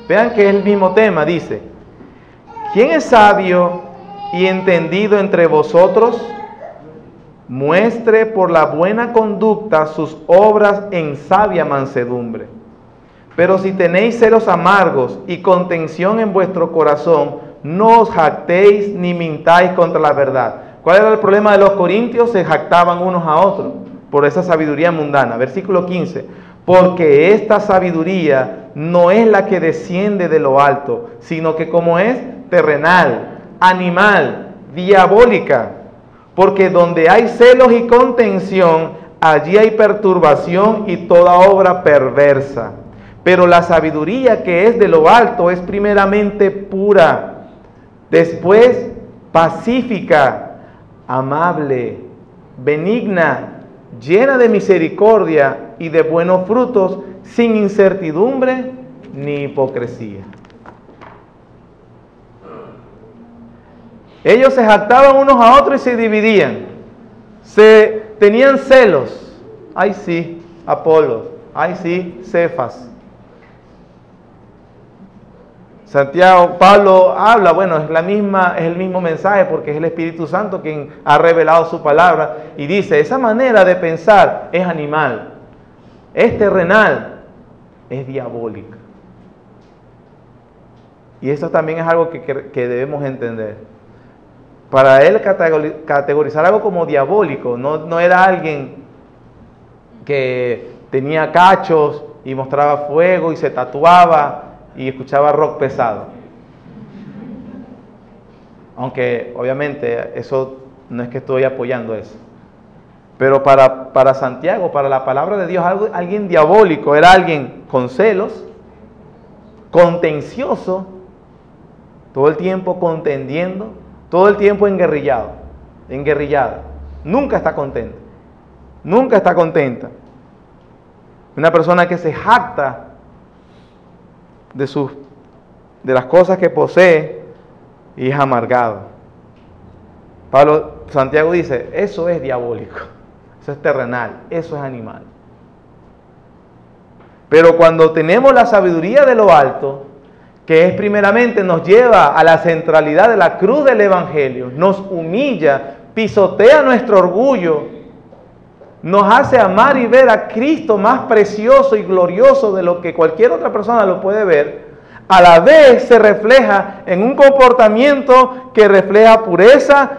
Vean que es el mismo tema, dice: ¿quién es sabio y entendido entre vosotros? Muestre por la buena conducta sus obras en sabia mansedumbre. Pero si tenéis celos amargos y contención en vuestro corazón, no os jactéis ni mintáis contra la verdad. ¿Cuál era el problema de los corintios? Se jactaban unos a otros por esa sabiduría mundana. Versículo 15. Porque esta sabiduría no es la que desciende de lo alto, sino que como es terrenal, animal, diabólica. Porque donde hay celos y contención, allí hay perturbación y toda obra perversa. Pero la sabiduría que es de lo alto es primeramente pura, después pacífica, amable, benigna, llena de misericordia y de buenos frutos, sin incertidumbre ni hipocresía. Ellos se jactaban unos a otros y se dividían. Tenían celos. Ay sí, Apolo. Ay sí, Cefas. Santiago, Pablo habla, bueno, es el mismo mensaje porque es el Espíritu Santo quien ha revelado su palabra y dice, esa manera de pensar es animal, es terrenal, es diabólica. Y eso también es algo que debemos entender. Para él categorizar algo como diabólico, no era alguien que tenía cachos y mostraba fuego y se tatuaba y escuchaba rock pesado. Aunque obviamente eso no es que estoy apoyando eso. Pero para Santiago, para la palabra de Dios, alguien diabólico era alguien con celos, contencioso, todo el tiempo contendiendo, todo el tiempo enguerrillada. Nunca está contenta. Nunca está contenta. Una persona que se jacta de las cosas que posee y es amargado. Santiago dice, eso es diabólico, eso es terrenal, eso es animal. Pero cuando tenemos la sabiduría de lo alto, que es primeramente nos lleva a la centralidad de la cruz del Evangelio, nos humilla, pisotea nuestro orgullo, nos hace amar y ver a Cristo más precioso y glorioso de lo que cualquier otra persona lo puede ver, a la vez se refleja en un comportamiento que refleja pureza,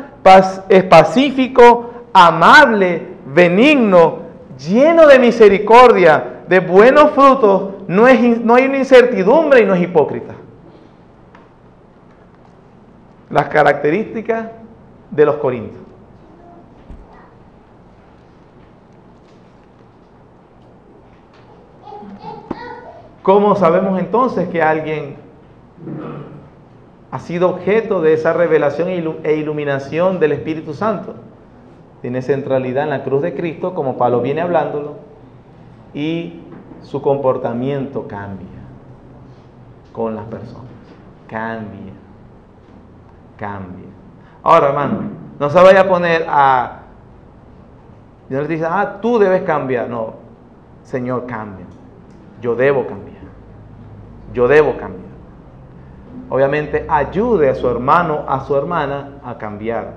es pacífico, amable, benigno, lleno de misericordia, de buenos frutos, no hay una incertidumbre y no es hipócrita. Las características de los corintios. ¿Cómo sabemos entonces que alguien ha sido objeto de esa revelación e iluminación del Espíritu Santo? Tiene centralidad en la cruz de Cristo, como Pablo viene hablándolo, y su comportamiento cambia con las personas. Cambia. Ahora, hermano, no se vaya a poner a... Dios dice, tú debes cambiar. No, Señor, cambia. Yo debo cambiar. Obviamente, ayude a su hermano, a su hermana a cambiar.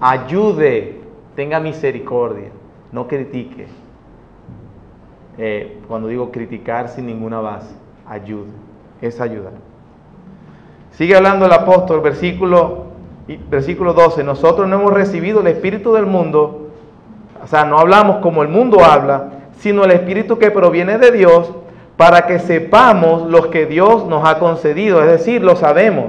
Ayude, tenga misericordia, no critique. Cuando digo criticar sin ninguna base, ayude, es ayudar. Sigue hablando el apóstol, versículo 12. Nosotros no hemos recibido el espíritu del mundo, o sea, no hablamos como el mundo habla, sino el espíritu que proviene de Dios, para que sepamos los que Dios nos ha concedido, es decir, lo sabemos,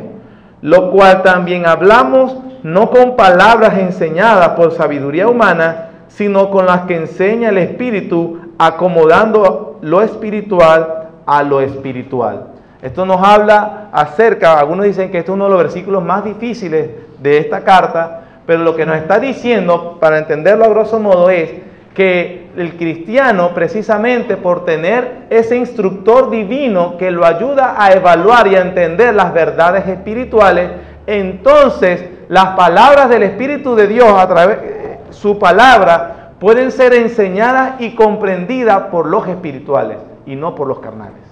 lo cual también hablamos no con palabras enseñadas por sabiduría humana, sino con las que enseña el Espíritu, acomodando lo espiritual a lo espiritual. Esto nos habla acerca, algunos dicen que este es uno de los versículos más difíciles de esta carta, Pero lo que nos está diciendo, para entenderlo a grosso modo, es que el cristiano, precisamente por tener ese instructor divino que lo ayuda a evaluar y a entender las verdades espirituales, entonces las palabras del Espíritu de Dios, a través su palabra, pueden ser enseñadas y comprendidas por los espirituales y no por los carnales.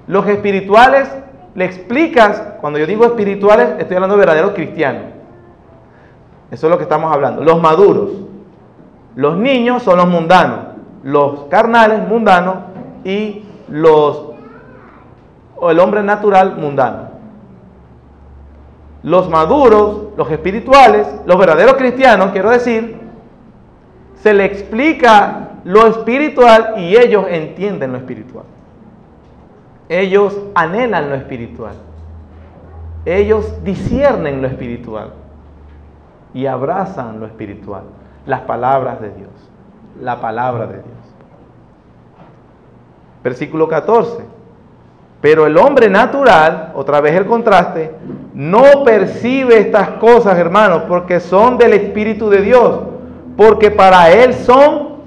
Los espirituales, le explicas, cuando yo digo espirituales, estoy hablando de verdaderos cristianos. Eso es lo que estamos hablando. Los maduros. Los niños son los mundanos. Los carnales, mundanos. Y el hombre natural, mundano. Los maduros, los espirituales, los verdaderos cristianos, quiero decir, se le explica lo espiritual y ellos entienden lo espiritual. Ellos anhelan lo espiritual. Ellos disciernen lo espiritual. Y abrazan lo espiritual, las palabras de Dios, la palabra de Dios. Versículo 14. Pero el hombre natural, otra vez el contraste, no percibe estas cosas, hermanos, porque son del Espíritu de Dios, porque para él son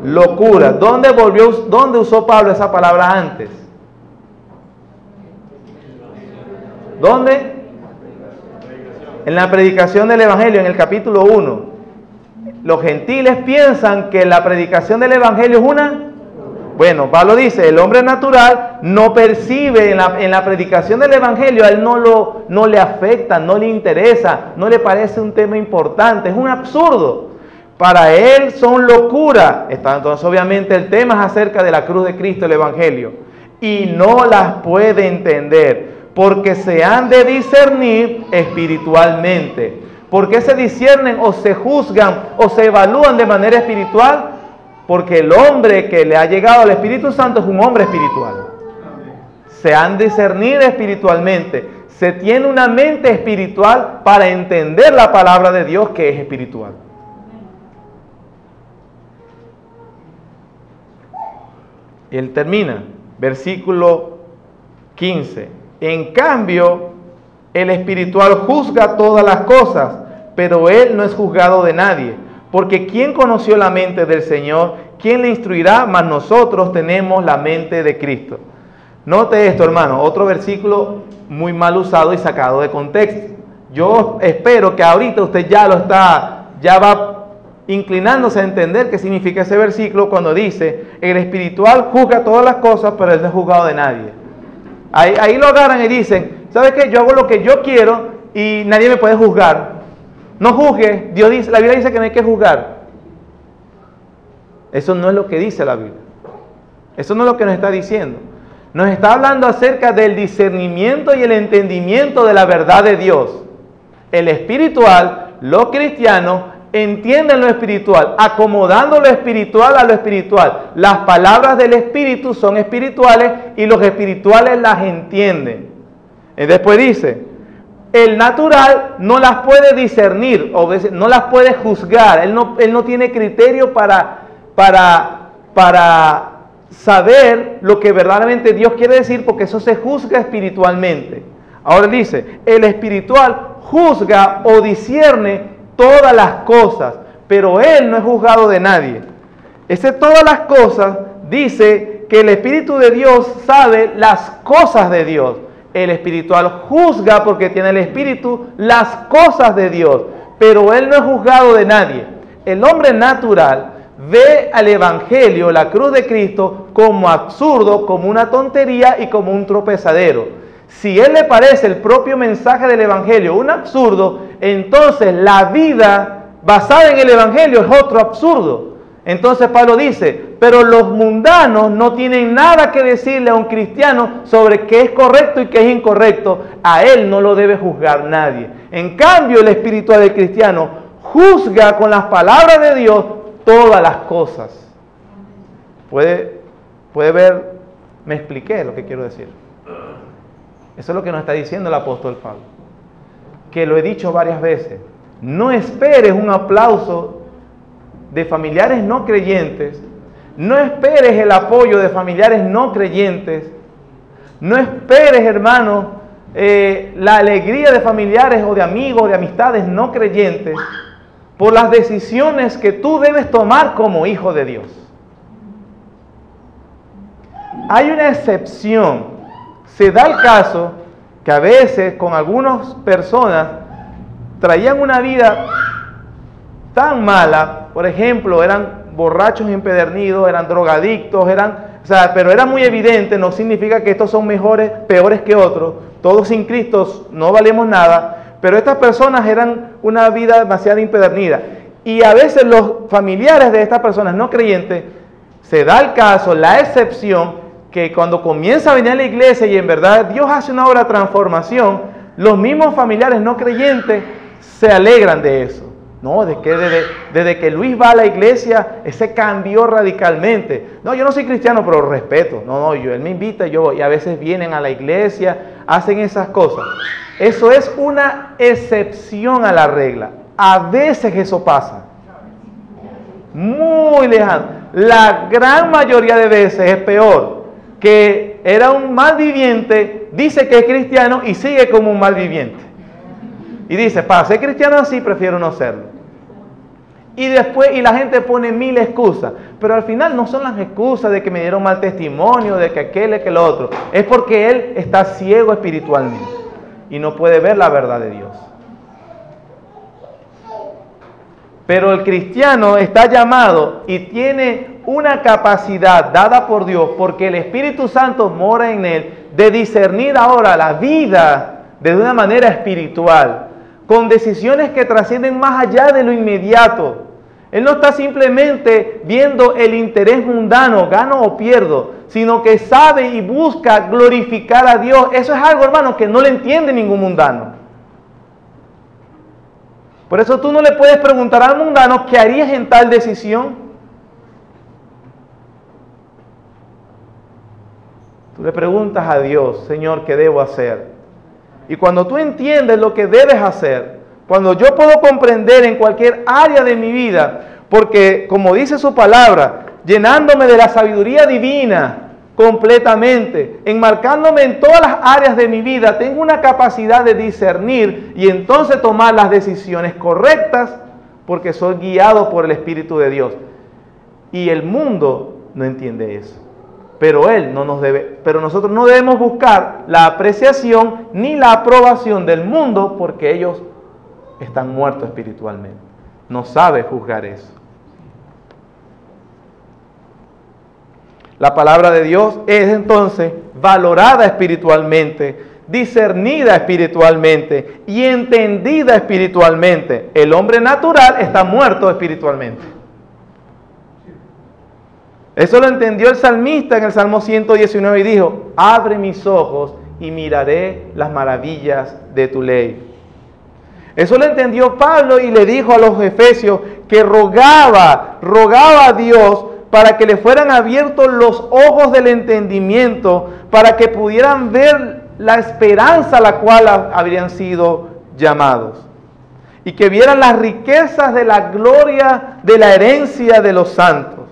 locura. ¿Dónde usó Pablo esa palabra antes? ¿Dónde? En la predicación del Evangelio, en el capítulo 1. Los gentiles piensan que la predicación del Evangelio es una... Bueno, Pablo dice, el hombre natural no percibe en la predicación del Evangelio, a él no le afecta, no le interesa, no le parece un tema importante, es un absurdo. Para él son locura. Entonces obviamente el tema es acerca de la cruz de Cristo, el Evangelio. Y no las puede entender, porque se han de discernir espiritualmente. ¿Por qué se disciernen o se juzgan o se evalúan de manera espiritual? Porque el hombre que le ha llegado al Espíritu Santo es un hombre espiritual. Se han de discernir espiritualmente. Se tiene una mente espiritual para entender la palabra de Dios, que es espiritual. Y él termina, versículo 15. En cambio, el espiritual juzga todas las cosas, pero él no es juzgado de nadie. Porque ¿quién conoció la mente del Señor? ¿Quién le instruirá? Mas nosotros tenemos la mente de Cristo. Note esto, hermano, otro versículo muy mal usado y sacado de contexto. Yo espero que ahorita usted ya va inclinándose a entender qué significa ese versículo cuando dice, el espiritual juzga todas las cosas, pero él no es juzgado de nadie. Ahí lo agarran y dicen, ¿sabes qué? Yo hago lo que yo quiero y nadie me puede juzgar. No juzgue. Dios dice, la Biblia dice que no hay que juzgar. Eso no es lo que dice la Biblia. Eso no es lo que nos está diciendo. Nos está hablando acerca del discernimiento y el entendimiento de la verdad de Dios. El espiritual, los cristianos, entienden lo espiritual, acomodando lo espiritual a lo espiritual. Las palabras del Espíritu son espirituales y los espirituales las entienden. Y después dice, el natural no las puede discernir, o no las puede juzgar. Él no tiene criterio para saber lo que verdaderamente Dios quiere decir, porque eso se juzga espiritualmente. Ahora dice, el espiritual juzga o discierne todas las cosas, pero él no es juzgado de nadie. Ese todas las cosas dice que el Espíritu de Dios sabe las cosas de Dios. El espiritual juzga porque tiene el Espíritu las cosas de Dios, pero él no es juzgado de nadie. El hombre natural ve al Evangelio, la cruz de Cristo, como absurdo, como una tontería y como un tropezadero. Si él le parece el propio mensaje del Evangelio un absurdo, entonces la vida basada en el Evangelio es otro absurdo. Entonces Pablo dice, pero los mundanos no tienen nada que decirle a un cristiano sobre qué es correcto y qué es incorrecto. A él no lo debe juzgar nadie. En cambio, el espiritual del cristiano juzga con las palabras de Dios todas las cosas. ¿Puede ver? Me expliqué lo que quiero decir. Eso es lo que nos está diciendo el apóstol Pablo. Que lo he dicho varias veces. No esperes un aplauso de familiares no creyentes. No esperes el apoyo de familiares no creyentes. No esperes, hermano, la alegría de familiares o de amigos, de amistades no creyentes, por las decisiones que tú debes tomar como hijo de Dios. Hay una excepción. Se da el caso que a veces con algunas personas traían una vida tan mala, por ejemplo, eran borrachos empedernidos, eran drogadictos, pero era muy evidente, no significa que estos son mejores, peores que otros, todos sin Cristo no valemos nada, pero estas personas eran una vida demasiado empedernida. Y a veces los familiares de estas personas no creyentes, se da el caso, la excepción, que cuando comienza a venir a la iglesia y en verdad Dios hace una obra de transformación, los mismos familiares no creyentes se alegran de eso. No, desde que Luis va a la iglesia, ese cambió radicalmente. No, yo no soy cristiano, pero lo respeto. Él me invita, yo voy. Y a veces vienen a la iglesia, hacen esas cosas. Eso es una excepción a la regla. A veces eso pasa. Muy lejano. La gran mayoría de veces es peor. Que era un malviviente, dice que es cristiano y sigue como un malviviente. Y dice, para ser cristiano así, prefiero no serlo. Y la gente pone mil excusas. Pero al final no son las excusas de que me dieron mal testimonio, de que aquel es que lo otro. Es porque él está ciego espiritualmente y no puede ver la verdad de Dios. Pero el cristiano está llamado y tiene una capacidad dada por Dios, porque el Espíritu Santo mora en él, de discernir ahora la vida de una manera espiritual, con decisiones que trascienden más allá de lo inmediato. Él no está simplemente viendo el interés mundano, gano o pierdo, sino que sabe y busca glorificar a Dios. Eso es algo, hermano, que no le entiende ningún mundano. Por eso tú no le puedes preguntar al mundano qué harías en tal decisión. Tú le preguntas a Dios, Señor, ¿qué debo hacer? Y cuando tú entiendes lo que debes hacer, cuando yo puedo comprender en cualquier área de mi vida, porque como dice su palabra, llenándome de la sabiduría divina completamente, enmarcándome en todas las áreas de mi vida, tengo una capacidad de discernir y entonces tomar las decisiones correctas porque soy guiado por el Espíritu de Dios. Y el mundo no entiende eso. Pero nosotros no debemos buscar la apreciación ni la aprobación del mundo porque ellos están muertos espiritualmente. No sabe juzgar eso. La palabra de Dios es entonces valorada espiritualmente, discernida espiritualmente y entendida espiritualmente. El hombre natural está muerto espiritualmente. Eso lo entendió el salmista en el Salmo 119 y dijo, abre mis ojos y miraré las maravillas de tu ley. Eso lo entendió Pablo y le dijo a los efesios que rogaba a Dios para que le fueran abiertos los ojos del entendimiento, para que pudieran ver la esperanza a la cual habrían sido llamados. Y que vieran las riquezas de la gloria de la herencia de los santos.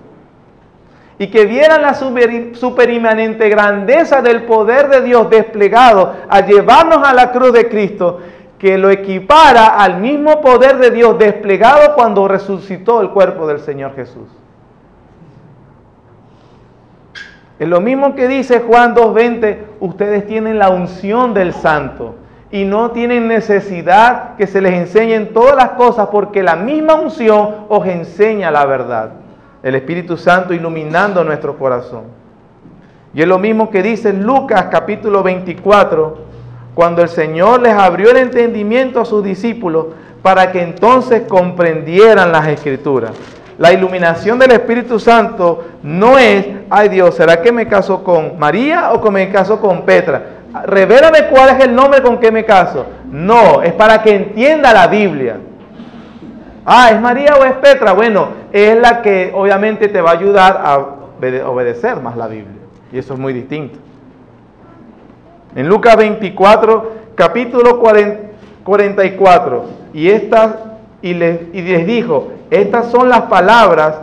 Y que vieran la superinmanente grandeza del poder de Dios desplegado a llevarnos a la cruz de Cristo, que lo equipara al mismo poder de Dios desplegado cuando resucitó el cuerpo del Señor Jesús. Es lo mismo que dice Juan 2:20, ustedes tienen la unción del Santo y no tienen necesidad que se les enseñen todas las cosas porque la misma unción os enseña la verdad. El Espíritu Santo iluminando nuestro corazón. Y es lo mismo que dice Lucas capítulo 24, cuando el Señor les abrió el entendimiento a sus discípulos para que entonces comprendieran las Escrituras. La iluminación del Espíritu Santo no es, ay Dios, ¿será que me caso con María o que me caso con Petra? Revélame cuál es el nombre con que me caso. No, es para que entienda la Biblia. Ah, ¿es María o es Petra? Bueno, es la que obviamente te va a ayudar a obedecer más la Biblia. Y eso es muy distinto. En Lucas 24, capítulo 44, y les dijo, estas son las palabras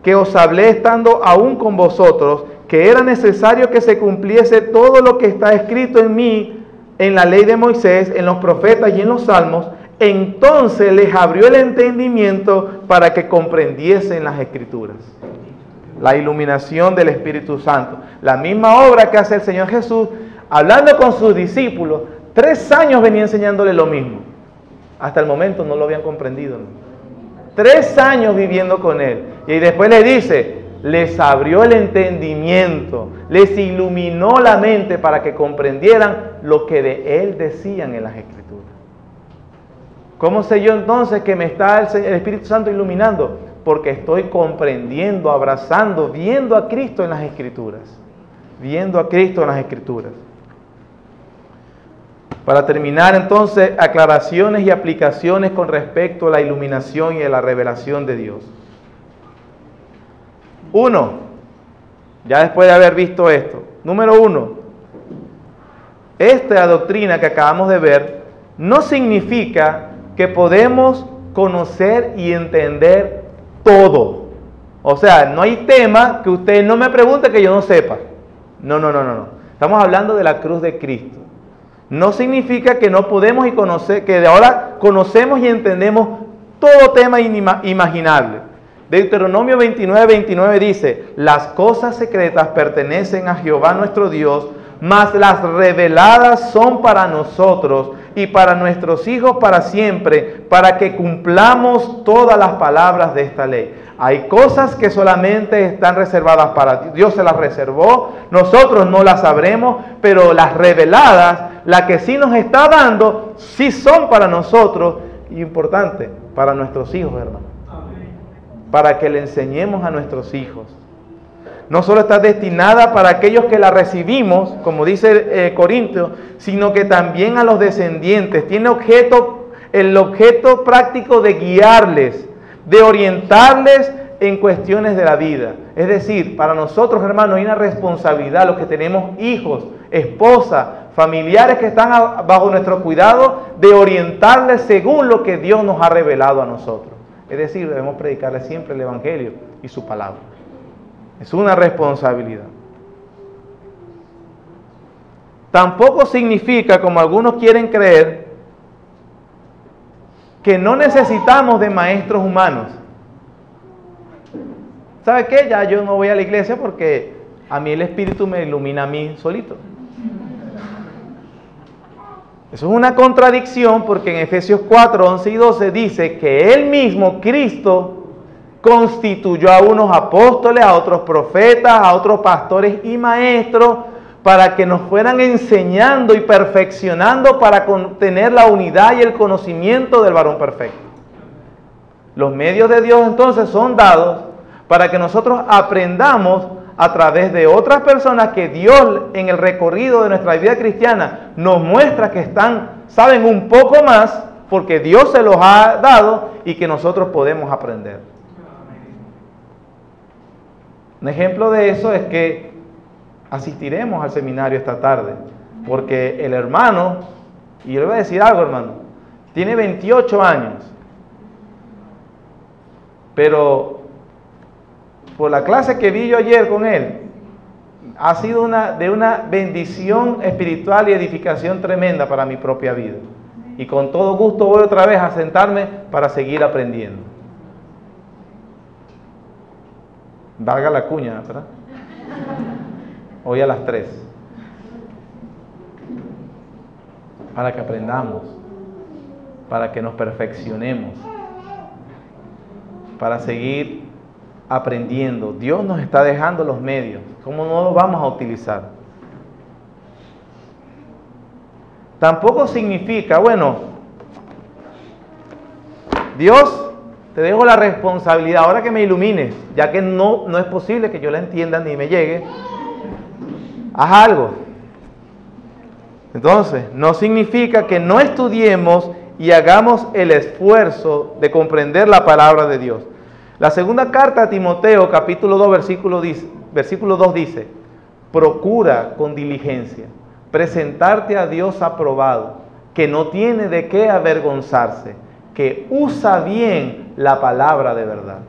que os hablé estando aún con vosotros, que era necesario que se cumpliese todo lo que está escrito en mí en la ley de Moisés, en los profetas y en los salmos, entonces les abrió el entendimiento para que comprendiesen las Escrituras. La iluminación del Espíritu Santo. La misma obra que hace el Señor Jesús, hablando con sus discípulos, 3 años venía enseñándole lo mismo. Hasta el momento no lo habían comprendido, ¿no? 3 años viviendo con Él. Y después les dice, les abrió el entendimiento, les iluminó la mente para que comprendieran lo que de Él decían en las Escrituras. ¿Cómo sé yo entonces que me está el Espíritu Santo iluminando? Porque estoy comprendiendo, abrazando, viendo a Cristo en las Escrituras. Viendo a Cristo en las Escrituras. Para terminar entonces, aclaraciones y aplicaciones con respecto a la iluminación y a la revelación de Dios. 1, ya después de haber visto esto. Número 1, esta doctrina que acabamos de ver no significa que podemos conocer y entender todo. O sea, no hay tema que usted no me pregunte que yo no sepa. No. Estamos hablando de la cruz de Cristo. No significa que no podemos y conocer, que de ahora conocemos y entendemos todo tema imaginable. Deuteronomio 29 dice, las cosas secretas pertenecen a Jehová nuestro Dios, mas las reveladas son para nosotros y para nuestros hijos para siempre, para que cumplamos todas las palabras de esta ley. Hay cosas que solamente están reservadas para Dios. Dios se las reservó, nosotros no las sabremos, pero las reveladas, las que sí nos está dando, sí son para nosotros, y importante, para nuestros hijos, hermano. Para que le enseñemos a nuestros hijos. No solo está destinada para aquellos que la recibimos, como dice Corintios, sino que también a los descendientes. Tiene el objeto práctico de guiarles, de orientarles en cuestiones de la vida. Es decir, para nosotros, hermanos, hay una responsabilidad, los que tenemos hijos, esposa, familiares que están bajo nuestro cuidado, de orientarles según lo que Dios nos ha revelado a nosotros. Es decir, debemos predicarles siempre el Evangelio y su palabra. Es una responsabilidad. Tampoco significa, como algunos quieren creer, que no necesitamos de maestros humanos. ¿Sabe qué? Ya yo no voy a la iglesia porque a mí el Espíritu me ilumina a mí solito. Eso es una contradicción porque en Efesios 4, 11 y 12 dice que Él mismo, Cristo, constituyó a unos apóstoles, a otros profetas, a otros pastores y maestros para que nos fueran enseñando y perfeccionando para tener la unidad y el conocimiento del varón perfecto. Los medios de Dios entonces son dados para que nosotros aprendamos a través de otras personas que Dios en el recorrido de nuestra vida cristiana nos muestra que saben un poco más porque Dios se los ha dado y que nosotros podemos aprender. Un ejemplo de eso es que asistiremos al seminario esta tarde, porque el hermano, y yo le voy a decir algo, hermano, tiene 28 años, pero por la clase que vi yo ayer con él, ha sido de una bendición espiritual y edificación tremenda para mi propia vida. Y con todo gusto voy otra vez a sentarme para seguir aprendiendo. Valga la cuña, ¿verdad? Hoy a las 3. Para que aprendamos, para que nos perfeccionemos, para seguir aprendiendo. Dios nos está dejando los medios. ¿Cómo no los vamos a utilizar? Tampoco significa, bueno, Dios, te dejo la responsabilidad, ahora que me ilumines, ya que no es posible que yo la entienda ni me llegue, haz algo. Entonces, no significa que no estudiemos y hagamos el esfuerzo de comprender la palabra de Dios. La segunda carta a Timoteo, capítulo 2, versículo 2 dice, procura con diligencia presentarte a Dios aprobado, que no tiene de qué avergonzarse, que usa bien la palabra de verdad.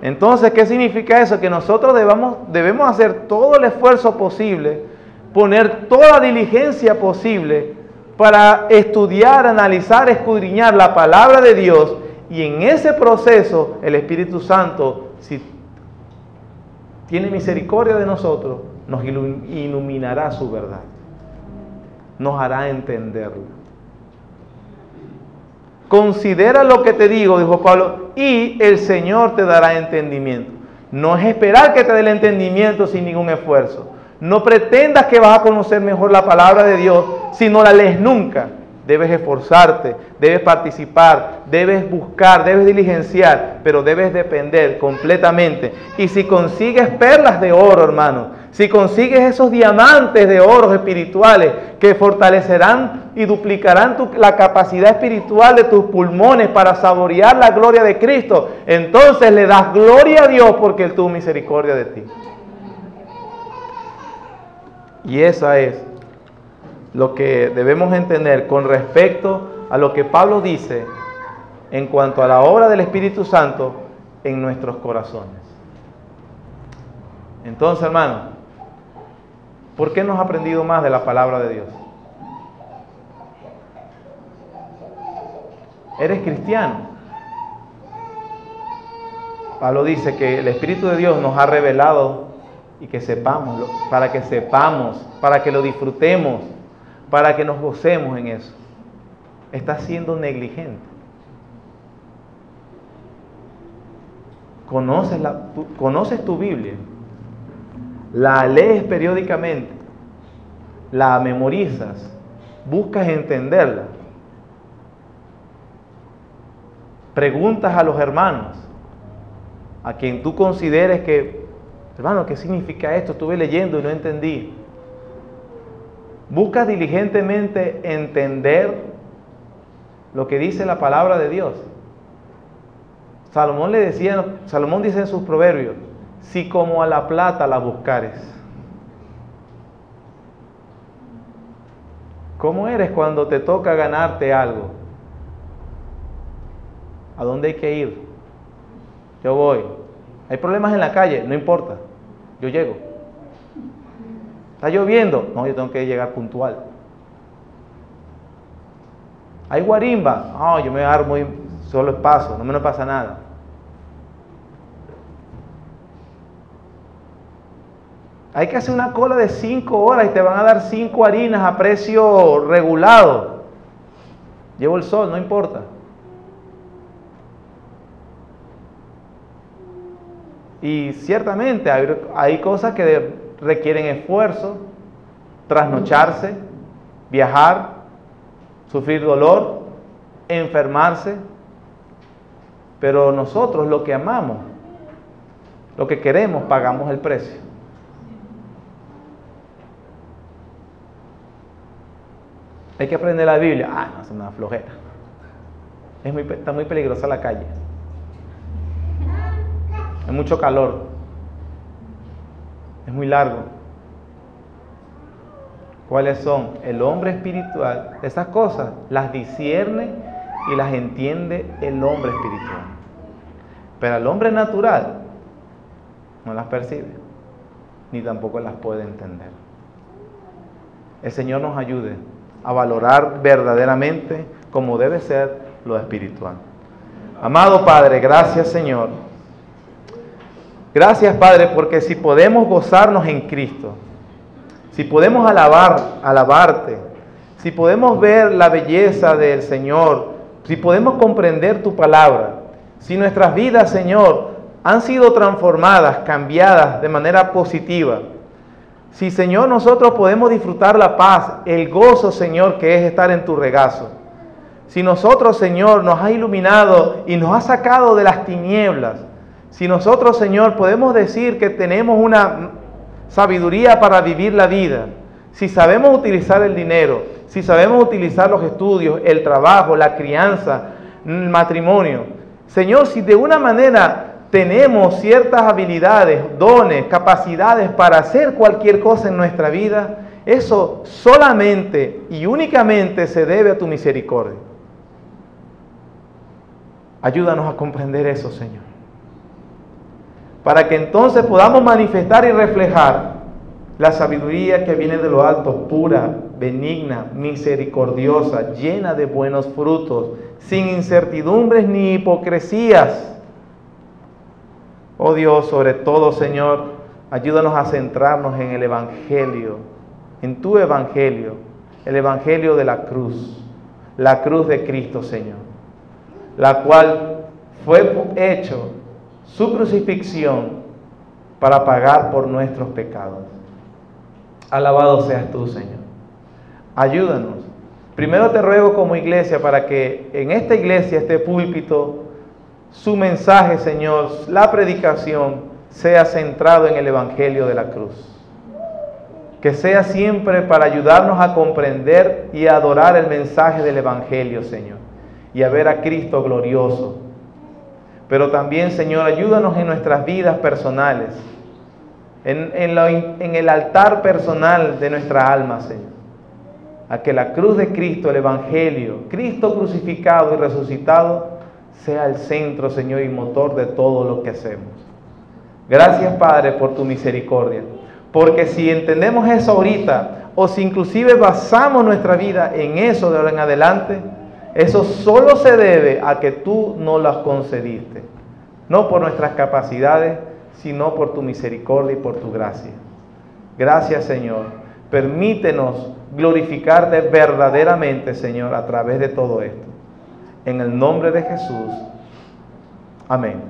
Entonces, ¿qué significa eso? Que nosotros debemos hacer todo el esfuerzo posible poner toda diligencia posible para estudiar, analizar, escudriñar la palabra de Dios, y en ese proceso el Espíritu Santo, si tiene misericordia de nosotros, nos iluminará su verdad, nos hará entenderla. Considera lo que te digo, dijo Pablo, y el Señor te dará entendimiento. No es esperar que te dé el entendimiento sin ningún esfuerzo. No pretendas que vas a conocer mejor la palabra de Dios si no la lees nunca. Debes esforzarte, debes participar, debes buscar, debes diligenciar, pero debes depender completamente. Y si consigues perlas de oro, hermano, si consigues esos diamantes de oro espirituales que fortalecerán y duplicarán la capacidad espiritual de tus pulmones para saborear la gloria de Cristo, entonces le das gloria a Dios porque Él tuvo misericordia de ti. Y esa es lo que debemos entender con respecto a lo que Pablo dice en cuanto a la obra del Espíritu Santo en nuestros corazones. Entonces, hermano, ¿por qué no has aprendido más de la palabra de Dios? ¿Eres cristiano? Pablo dice que el Espíritu de Dios nos ha revelado y que sepamos, para que lo disfrutemos, para que nos gocemos en eso. Estás siendo negligente. Conoces tu Biblia, la lees periódicamente, la memorizas, buscas entenderla, preguntas a los hermanos, a quien tú consideres que, hermano, ¿qué significa esto? Estuve leyendo y no entendí. Busca diligentemente entender lo que dice la palabra de Dios. Salomón dice en sus proverbios, si como a la plata la buscares. ¿Cómo eres cuando te toca ganarte algo? ¿A dónde hay que ir? Yo voy. ¿Hay problemas en la calle? No importa, yo llego. ¿Está lloviendo? No, yo tengo que llegar puntual. ¿Hay guarimba? No, yo me armo y solo paso, no me pasa nada. Hay que hacer una cola de 5 horas y te van a dar 5 harinas a precio regulado. Llevo el sol, no importa. Y ciertamente hay cosas que requieren esfuerzo, trasnocharse, viajar, sufrir dolor, enfermarse. Pero nosotros lo que amamos, lo que queremos, pagamos el precio. Hay que aprender la Biblia. No, es una flojera. Está muy peligrosa la calle. Hay mucho calor. Es muy largo. ¿Cuáles son? El hombre espiritual, esas cosas las discierne y las entiende el hombre espiritual. Pero el hombre natural no las percibe, ni tampoco las puede entender. El Señor nos ayude a valorar verdaderamente como debe ser lo espiritual. Amado Padre, gracias Señor. Gracias Padre, porque si podemos gozarnos en Cristo, si podemos alabarte, si podemos ver la belleza del Señor, si podemos comprender tu palabra, si nuestras vidas, Señor, han sido transformadas, cambiadas de manera positiva, si, Señor, nosotros podemos disfrutar la paz, el gozo, Señor, que es estar en tu regazo, si nosotros, Señor, nos has iluminado y nos has sacado de las tinieblas, si nosotros, Señor, podemos decir que tenemos una sabiduría para vivir la vida, si sabemos utilizar el dinero, si sabemos utilizar los estudios, el trabajo, la crianza, el matrimonio, Señor, si de una manera tenemos ciertas habilidades, dones, capacidades para hacer cualquier cosa en nuestra vida, eso solamente y únicamente se debe a tu misericordia. Ayúdanos a comprender eso, Señor, para que entonces podamos manifestar y reflejar La sabiduría que viene de lo alto, pura, benigna, misericordiosa, llena de buenos frutos, sin incertidumbres ni hipocresías. Oh Dios, sobre todo, Señor, ayúdanos a centrarnos en el Evangelio, en tu Evangelio, el Evangelio de la cruz de Cristo, Señor, la cual fue hecho su crucifixión para pagar por nuestros pecados. Alabado seas tú, Señor. Ayúdanos. Primero te ruego como iglesia para que en esta iglesia, este púlpito, su mensaje, Señor, la predicación, sea centrado en el Evangelio de la cruz. Que sea siempre para ayudarnos a comprender y a adorar el mensaje del Evangelio, Señor, y a ver a Cristo glorioso. Pero también, Señor, ayúdanos en nuestras vidas personales, en el altar personal de nuestra alma, Señor, a que la cruz de Cristo, el Evangelio, Cristo crucificado y resucitado, sea el centro, Señor, y motor de todo lo que hacemos. Gracias, Padre, por tu misericordia, porque si entendemos eso ahorita, o si inclusive basamos nuestra vida en eso de ahora en adelante, eso solo se debe a que tú nos las concediste, no por nuestras capacidades, sino por tu misericordia y por tu gracia. Gracias, Señor. Permítenos glorificarte verdaderamente, Señor, a través de todo esto. En el nombre de Jesús. Amén.